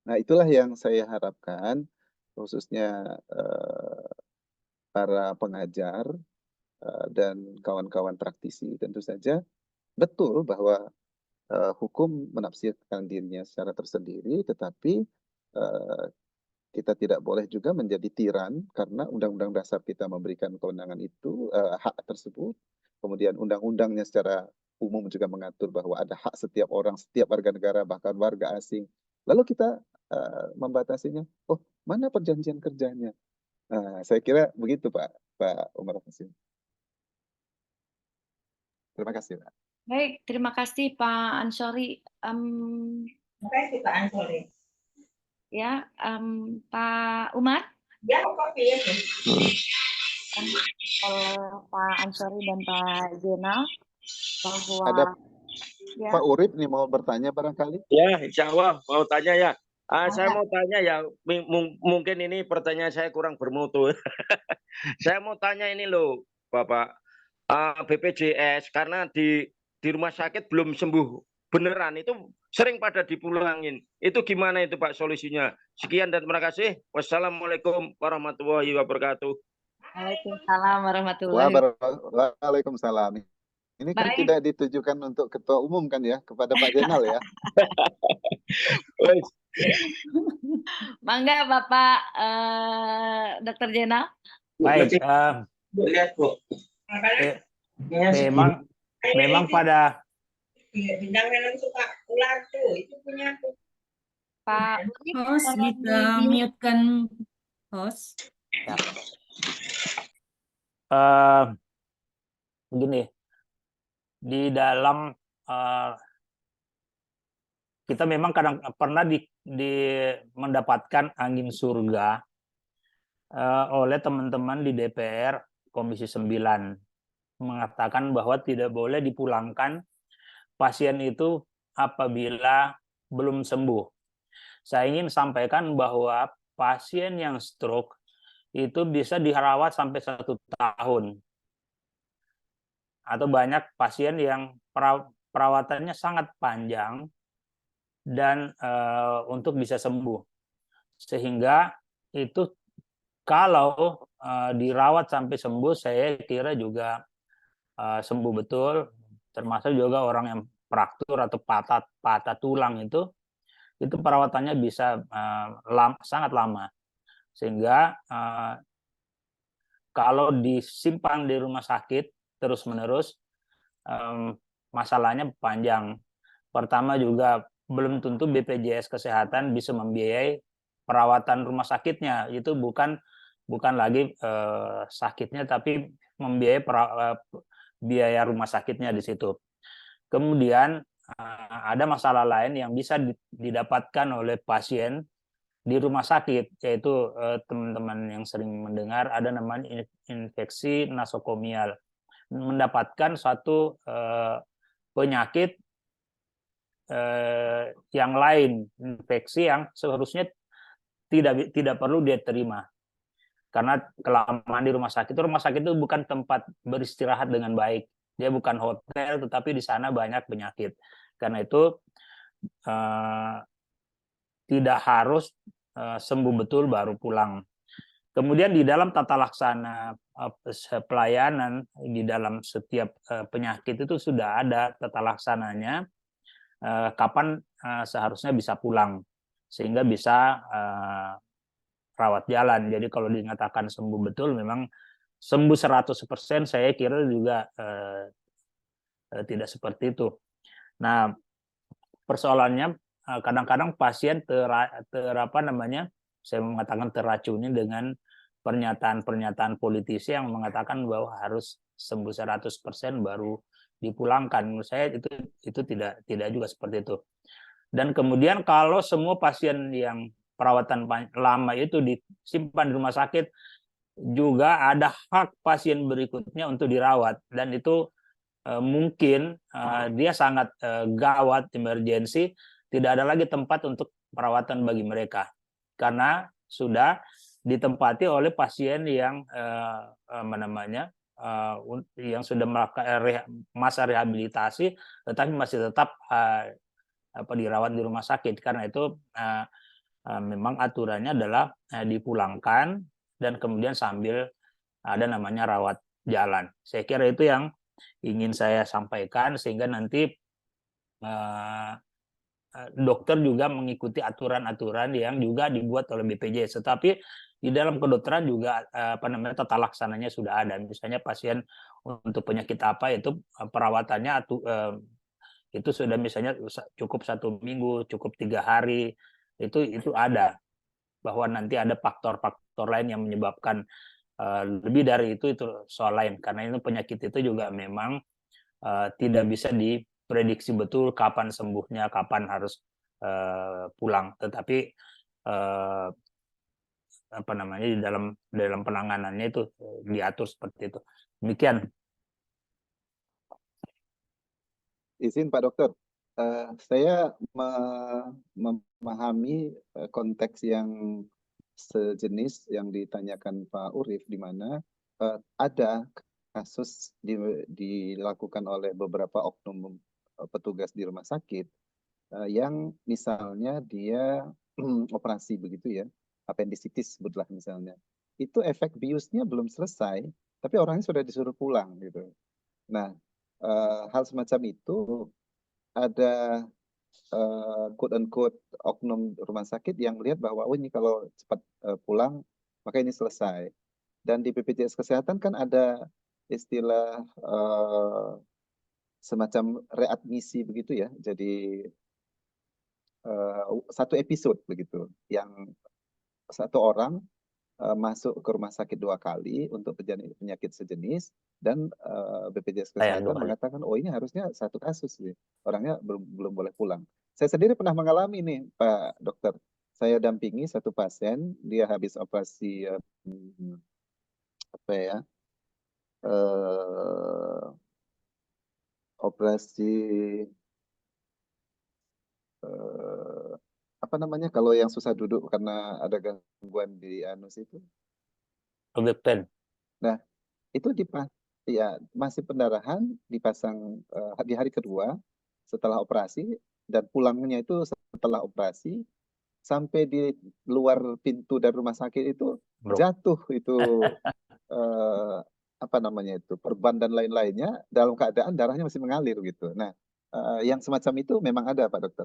Nah, itulah yang saya harapkan khususnya para pengajar dan kawan-kawan praktisi tentu saja betul bahwa hukum menafsirkan dirinya secara tersendiri, tetapi kita tidak boleh juga menjadi tiran karena Undang-Undang Dasar kita memberikan kewenangan itu, hak tersebut. Kemudian undang-undangnya secara umum juga mengatur bahwa ada hak setiap orang, setiap warga negara, bahkan warga asing. Lalu kita membatasinya, oh mana perjanjian kerjanya? Nah, saya kira begitu Pak Umar Hasim. Terima kasih Pak. Baik, terima kasih Pak Ansori. Terima kasih Pak Ansori. Ya, Pak Umar. Ya, kopi ya. Oleh Pak Ansori dan Pak Jenal bahwa Ada ya. Pak Urip nih mau bertanya barangkali. Ya, insya Allah mau tanya ya. Saya mau tanya ya, mungkin ini pertanyaan saya kurang bermutu. Saya mau tanya ini loh, Bapak, BPJS karena di rumah sakit belum sembuh beneran itu sering pada dipulangin. Itu gimana itu Pak solusinya? Sekian dan terima kasih. Wassalamualaikum warahmatullahi wabarakatuh. Waalaikumsalam warahmatullahi wabarakatuh. Waalaikumsalam. Ini kan tidak ditujukan untuk Ketua Umum kan ya, kepada Pak Jenal ya. Mangga Bapak Dr. Jenal. Baik, memang pada bintang film suka ular tuh, itu punya tuh. Pak host bisa mute-kan host. Ya. Begini, di dalam kita memang kadang pernah mendapatkan angin surga oleh teman-teman di DPR Komisi 9 mengatakan bahwa tidak boleh dipulangkan pasien itu apabila belum sembuh. Saya ingin sampaikan bahwa pasien yang stroke itu bisa dirawat sampai 1 tahun. Atau banyak pasien yang perawatannya sangat panjang dan untuk bisa sembuh. Sehingga itu kalau dirawat sampai sembuh, saya kira juga sembuh betul, termasuk juga orang yang fraktur atau patah tulang itu perawatannya bisa sangat lama. Sehingga kalau disimpan di rumah sakit terus-menerus, masalahnya panjang. Pertama juga belum tentu BPJS Kesehatan bisa membiayai perawatan rumah sakitnya. Itu bukan lagi sakitnya, tapi membiayai biaya rumah sakitnya di situ. Kemudian ada masalah lain yang bisa didapatkan oleh pasien di rumah sakit, yaitu teman-teman yang sering mendengar ada namanya infeksi nasokomial. Mendapatkan suatu penyakit yang lain, infeksi yang seharusnya tidak perlu dia terima. Karena kelamaan di rumah sakit itu bukan tempat beristirahat dengan baik. Dia bukan hotel, tetapi di sana banyak penyakit. Karena itu tidak harus sembuh betul baru pulang. Kemudian di dalam tata laksana pelayanan di dalam setiap penyakit itu sudah ada tata laksananya kapan seharusnya bisa pulang sehingga bisa rawat jalan. Jadi kalau dinyatakan sembuh betul memang sembuh 100% saya kira juga tidak seperti itu. Nah, persoalannya kadang-kadang pasien saya mengatakan teracuni dengan pernyataan-pernyataan politisi yang mengatakan bahwa harus sembuh 100% baru dipulangkan. Menurut saya itu tidak juga seperti itu. Dan kemudian kalau semua pasien yang perawatan lama itu disimpan di rumah sakit, juga ada hak pasien berikutnya untuk dirawat, dan itu mungkin dia sangat gawat, emergensi, tidak ada lagi tempat untuk perawatan bagi mereka karena sudah ditempati oleh pasien yang yang sudah melakukan masa rehabilitasi tetapi masih tetap dirawat di rumah sakit. Karena itu memang aturannya adalah dipulangkan dan kemudian sambil ada namanya rawat jalan. Saya kira itu yang ingin saya sampaikan sehingga nanti dokter juga mengikuti aturan-aturan yang juga dibuat oleh BPJS. Tetapi di dalam kedokteran juga tata laksananya sudah ada. Misalnya pasien untuk penyakit apa itu perawatannya itu sudah misalnya cukup 1 minggu, cukup 3 hari, itu ada. Bahwa nanti ada faktor-faktor lain yang menyebabkan lebih dari itu soal lain. Karena itu penyakit itu juga memang tidak bisa diprediksi betul kapan sembuhnya, kapan harus pulang. Tetapi di dalam penanganannya itu diatur seperti itu. Demikian. Izin Pak Dokter, saya memahami konteks yang sejenis yang ditanyakan Pak Urif, di mana ada kasus dilakukan oleh beberapa oknum petugas di rumah sakit yang misalnya dia operasi begitu ya, apendisitis sebutlah misalnya, itu efek biusnya belum selesai, tapi orangnya sudah disuruh pulang gitu. Nah, hal semacam itu ada quote unquote oknum rumah sakit yang melihat bahwa ini kalau cepat pulang maka ini selesai. Dan di BPJS Kesehatan kan ada istilah semacam readmisi begitu ya. Jadi satu episode begitu yang satu orang masuk ke rumah sakit 2 kali untuk penyakit sejenis dan BPJS Kesehatan mengatakan oh ini harusnya satu kasus nih, orangnya belum boleh pulang. Saya sendiri pernah mengalami nih Pak Dokter, saya dampingi satu pasien, dia habis operasi kalau yang susah duduk karena ada gangguan di anus itu. Nah, itu masih pendarahan, dipasang di hari kedua setelah operasi, dan pulangnya itu setelah operasi, sampai di luar pintu dari rumah sakit itu jatuh itu perban dan lain-lainnya dalam keadaan darahnya masih mengalir gitu. Nah, yang semacam itu memang ada Pak Dokter.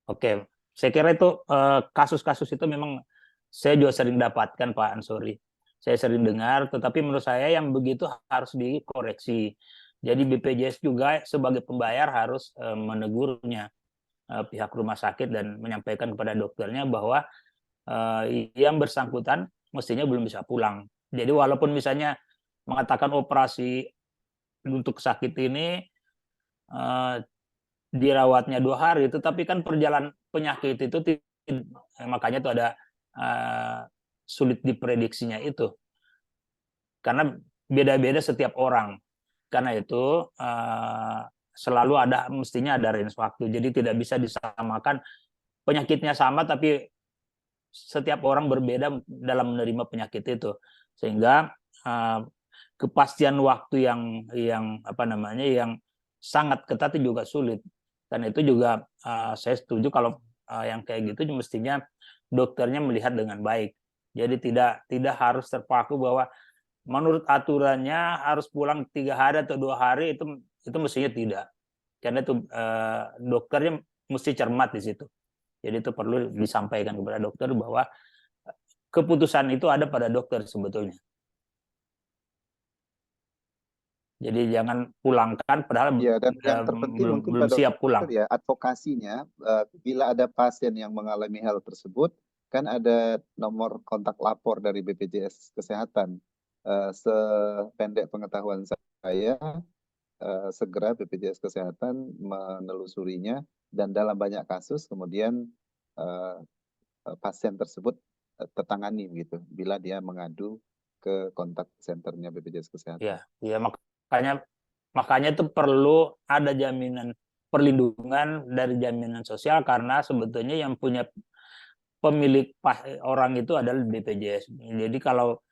Oke, saya kira itu kasus-kasus itu memang saya juga sering dapatkan Pak Ansori. Saya sering dengar, tetapi menurut saya yang begitu harus dikoreksi. Jadi BPJS juga sebagai pembayar harus menegurnya pihak rumah sakit dan menyampaikan kepada dokternya bahwa yang bersangkutan mestinya belum bisa pulang. Jadi walaupun misalnya mengatakan operasi untuk sakit ini dirawatnya 2 hari, tetapi kan perjalanan penyakit itu makanya itu ada sulit diprediksinya itu. Karena beda-beda setiap orang. Karena itu mestinya ada range waktu. Jadi tidak bisa disamakan, penyakitnya sama tapi setiap orang berbeda dalam menerima penyakit itu. Sehingga kepastian waktu yang sangat ketat juga sulit. Dan itu juga saya setuju kalau yang kayak gitu mestinya dokternya melihat dengan baik. Jadi tidak harus terpaku bahwa menurut aturannya harus pulang 3 hari atau 2 hari, itu mestinya tidak. Karena itu dokternya mesti cermat di situ. Jadi itu perlu disampaikan kepada dokter bahwa keputusan itu ada pada dokter sebetulnya. Jadi jangan pulangkan padahal Ya, dan yang terpenting mungkin belum Pak siap Dokter pulang. ya, advokasinya bila ada pasien yang mengalami hal tersebut, kan ada nomor kontak lapor dari BPJS Kesehatan. Sependek pengetahuan saya, segera BPJS Kesehatan menelusurinya, dan dalam banyak kasus kemudian pasien tersebut tertangani gitu, bila dia mengadu ke kontak senternya BPJS Kesehatan. Ya, makanya itu perlu ada jaminan perlindungan dari jaminan sosial, karena sebetulnya yang punya pemilik orang itu adalah BPJS. Jadi kalau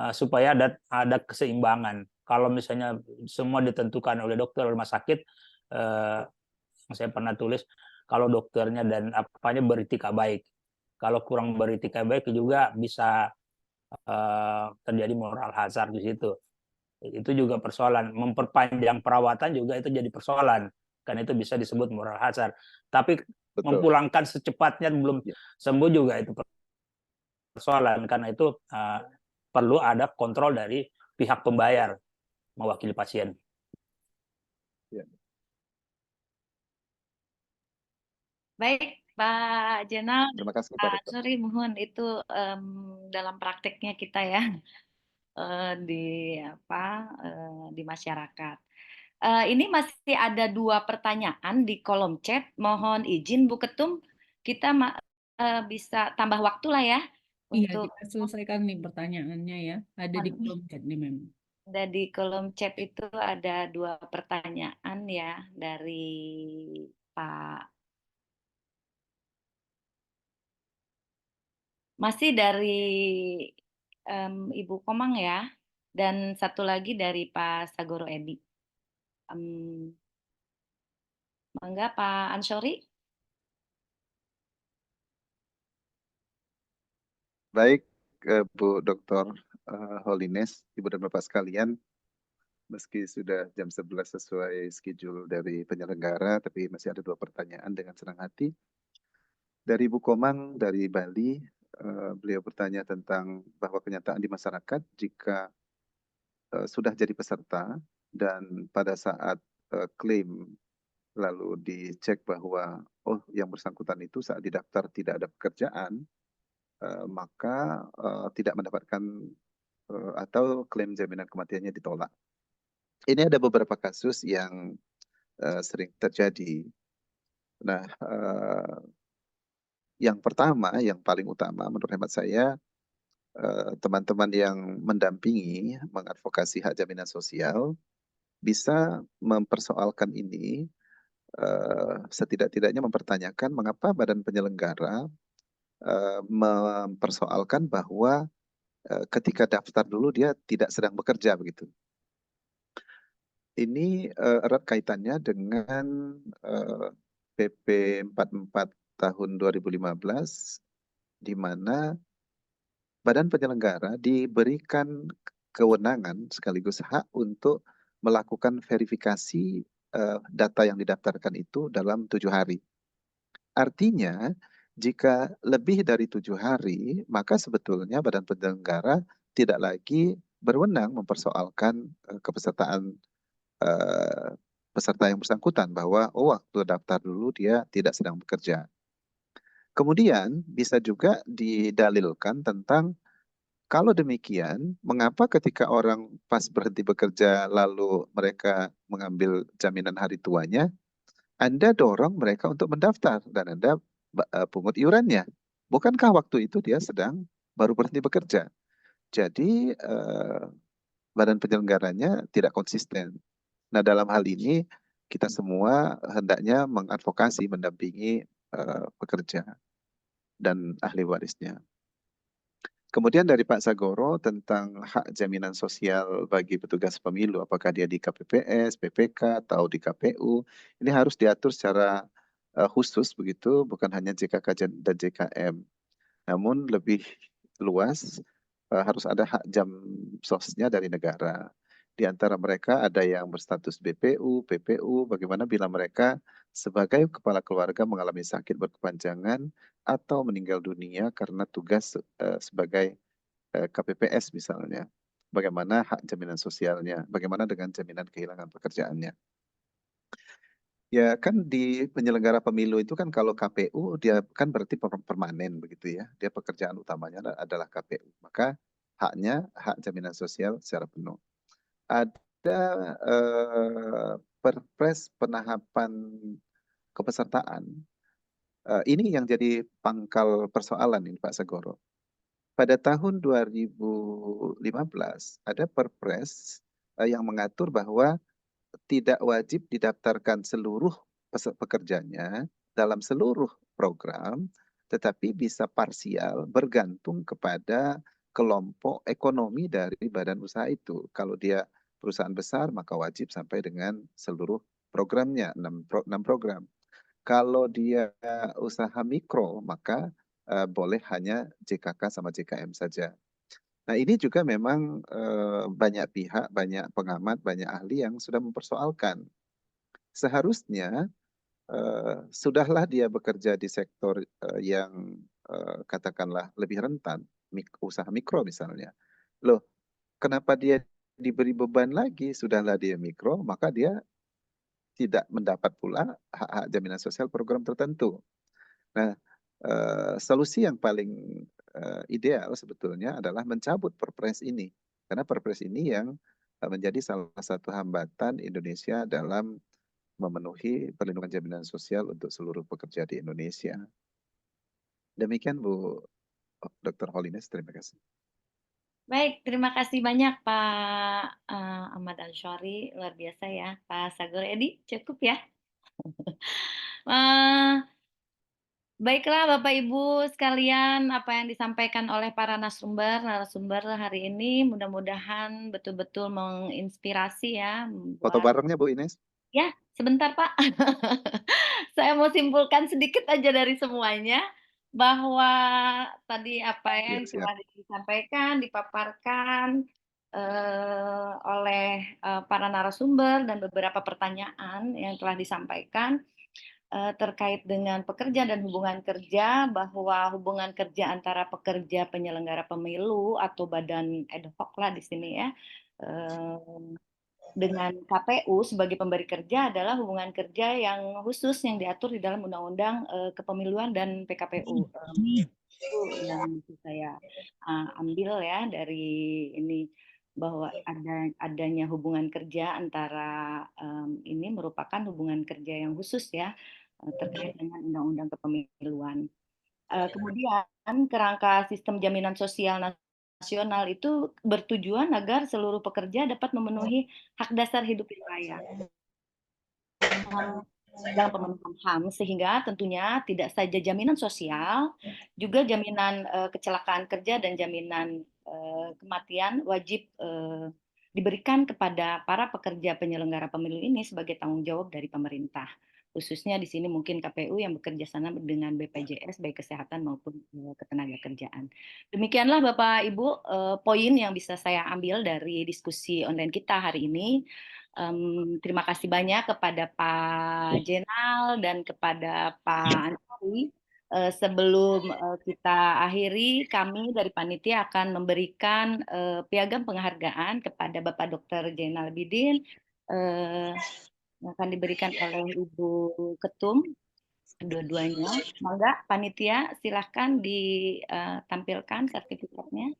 supaya ada keseimbangan. Kalau misalnya semua ditentukan oleh dokter rumah sakit, yang saya pernah tulis, kalau dokternya dan apanya beritika baik. Kalau kurang beritika baik juga bisa terjadi moral hazard di situ. Itu juga persoalan. Memperpanjang perawatan juga itu jadi persoalan, kan itu bisa disebut moral hazard. Tapi memulangkan secepatnya belum sembuh juga itu persoalan, karena itu perlu ada kontrol dari pihak pembayar mewakili pasien. Baik, Pak Jenal, Terima kasih, Pak Ansori, mohon itu dalam prakteknya kita ya di masyarakat. Ini masih ada 2 pertanyaan di kolom chat. Mohon izin Bu Ketum, kita bisa tambah waktu lah ya. Iya, kita selesaikan nih pertanyaannya ya. Ada di kolom chat nih memang. Ada di kolom chat itu ada 2 pertanyaan ya dari masih dari Ibu Komang ya, dan satu lagi dari Pak Sagoro Edi. Mangga Pak Ansori. Baik, Bu Dr. Holiness, Ibu dan Bapak sekalian, meski sudah jam 11 sesuai schedule dari penyelenggara, tapi masih ada 2 pertanyaan dengan senang hati. Dari Bu Komang dari Bali, beliau bertanya tentang bahwa kenyataan di masyarakat jika sudah jadi peserta dan pada saat klaim lalu dicek bahwa yang bersangkutan itu saat didaftar tidak ada pekerjaan, maka tidak mendapatkan atau klaim jaminan kematiannya ditolak. Ini ada beberapa kasus yang sering terjadi. Nah, yang pertama, yang paling utama menurut hemat saya, teman-teman yang mendampingi, mengadvokasi hak jaminan sosial bisa mempersoalkan ini, setidak-tidaknya mempertanyakan mengapa badan penyelenggara mempersoalkan bahwa ketika daftar dulu dia tidak sedang bekerja begitu. Ini erat kaitannya dengan PP 44 tahun 2015, di mana badan penyelenggara diberikan kewenangan sekaligus hak untuk melakukan verifikasi data yang didaftarkan itu dalam 7 hari. Artinya, jika lebih dari 7 hari, maka sebetulnya badan penyelenggara tidak lagi berwenang mempersoalkan kepesertaan peserta yang bersangkutan bahwa waktu daftar dulu dia tidak sedang bekerja. Kemudian bisa juga didalilkan tentang kalau demikian, mengapa ketika orang pas berhenti bekerja lalu mereka mengambil jaminan hari tuanya, Anda dorong mereka untuk mendaftar dan Anda pungut iurannya. Bukankah waktu itu dia sedang baru berhenti bekerja? Jadi badan penyelenggaranya tidak konsisten. Nah, dalam hal ini kita semua hendaknya mengadvokasi, mendampingi pekerja dan ahli warisnya. Kemudian dari Pak Sagoro tentang hak jaminan sosial bagi petugas pemilu, apakah dia di KPPS, PPK, atau di KPU, ini harus diatur secara khusus begitu, bukan hanya JKK dan JKM, namun lebih luas, harus ada hak jam sosnya dari negara. Di antara mereka ada yang berstatus BPU, PPU, bagaimana bila mereka sebagai kepala keluarga mengalami sakit berkepanjangan atau meninggal dunia karena tugas sebagai KPPS misalnya. Bagaimana hak jaminan sosialnya, bagaimana dengan jaminan kehilangan pekerjaannya. Ya kan di penyelenggara pemilu itu kan kalau KPU dia kan berarti permanen begitu ya. Dia pekerjaan utamanya adalah KPU. Maka haknya hak jaminan sosial secara penuh. Ada perpres penahapan kepesertaan. Ini yang jadi pangkal persoalan ini Pak Sagoro. Pada tahun 2015 ada perpres yang mengatur bahwa tidak wajib didaftarkan seluruh pekerjanya dalam seluruh program, tetapi bisa parsial bergantung kepada kelompok ekonomi dari badan usaha itu. Kalau dia perusahaan besar, maka wajib sampai dengan seluruh programnya, 6 program. Kalau dia usaha mikro, maka boleh hanya JKK sama JKM saja. Nah ini juga memang banyak pihak, banyak pengamat, banyak ahli yang sudah mempersoalkan. Seharusnya sudahlah dia bekerja di sektor yang katakanlah lebih rentan, usaha mikro misalnya. Loh, kenapa dia diberi beban lagi? Sudahlah dia mikro, maka dia tidak mendapat pula hak-hak jaminan sosial program tertentu. Nah, solusi yang paling ideal sebetulnya adalah mencabut perpres ini. Karena perpres ini yang menjadi salah satu hambatan Indonesia dalam memenuhi perlindungan jaminan sosial untuk seluruh pekerja di Indonesia. Demikian Bu Dr. Holiness, terima kasih. Baik, terima kasih banyak Pak Ahmad Ansyari, luar biasa ya. Pak Sagor Edi, cukup ya. Baiklah Bapak Ibu sekalian, apa yang disampaikan oleh para narasumber hari ini mudah-mudahan betul-betul menginspirasi ya. Foto barengnya Bu Ines? Ya, sebentar Pak. Saya mau simpulkan sedikit aja dari semuanya, bahwa tadi apa yang telah disampaikan, dipaparkan oleh para narasumber dan beberapa pertanyaan yang telah disampaikan terkait dengan pekerja dan hubungan kerja, bahwa hubungan kerja antara pekerja penyelenggara pemilu atau badan ad hoc lah di sini ya, dengan KPU sebagai pemberi kerja adalah hubungan kerja yang khusus yang diatur di dalam Undang-Undang Kepemiluan dan PKPU. Itu yang saya ambil ya dari ini, bahwa adanya hubungan kerja antara ini merupakan hubungan kerja yang khusus ya terkait dengan Undang-Undang Kepemiluan. Kemudian kerangka sistem jaminan sosial nasional itu bertujuan agar seluruh pekerja dapat memenuhi hak dasar hidup yang layak dalam pemenuhan HAM, sehingga tentunya tidak saja jaminan sosial, juga jaminan kecelakaan kerja dan jaminan kematian wajib diberikan kepada para pekerja penyelenggara pemilu ini sebagai tanggung jawab dari pemerintah. Khususnya di sini mungkin KPU yang bekerja sama dengan BPJS baik kesehatan maupun ketenagakerjaan. Demikianlah Bapak Ibu poin yang bisa saya ambil dari diskusi online kita hari ini. Terima kasih banyak kepada Pak Jenal dan kepada Pak Ansari. Sebelum kita akhiri, kami dari panitia akan memberikan piagam penghargaan kepada Bapak Dr. Jainal Abidin yang akan diberikan oleh Ibu Ketum dua-duanya. Mangga panitia silahkan ditampilkan sertifikatnya.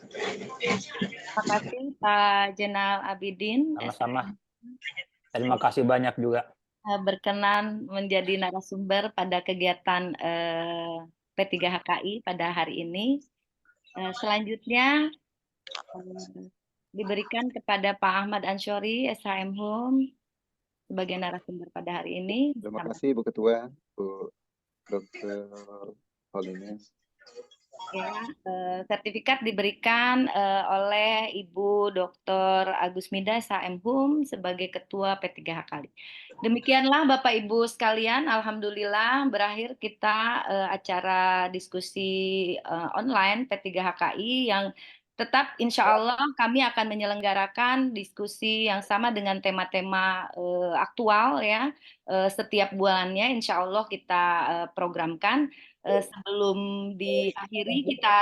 Terima kasih Pak Jainal Abidin. Sama-sama. Terima kasih banyak juga. Berkenan menjadi narasumber pada kegiatan P3HKI pada hari ini. Selanjutnya diberikan kepada Pak Ahmad Ansyari, SHM Hum, sebagai narasumber pada hari ini. Terima kasih Bu Ketua, Bu Dr. Holiness. Ya, sertifikat diberikan oleh Ibu Dr. Agusmida SHM sebagai Ketua P3HKI. Demikianlah Bapak Ibu sekalian, alhamdulillah berakhir kita acara diskusi online P3HKI yang tetap insya Allah kami akan menyelenggarakan diskusi yang sama dengan tema-tema aktual ya setiap bulannya insya Allah kita programkan. Sebelum diakhiri kita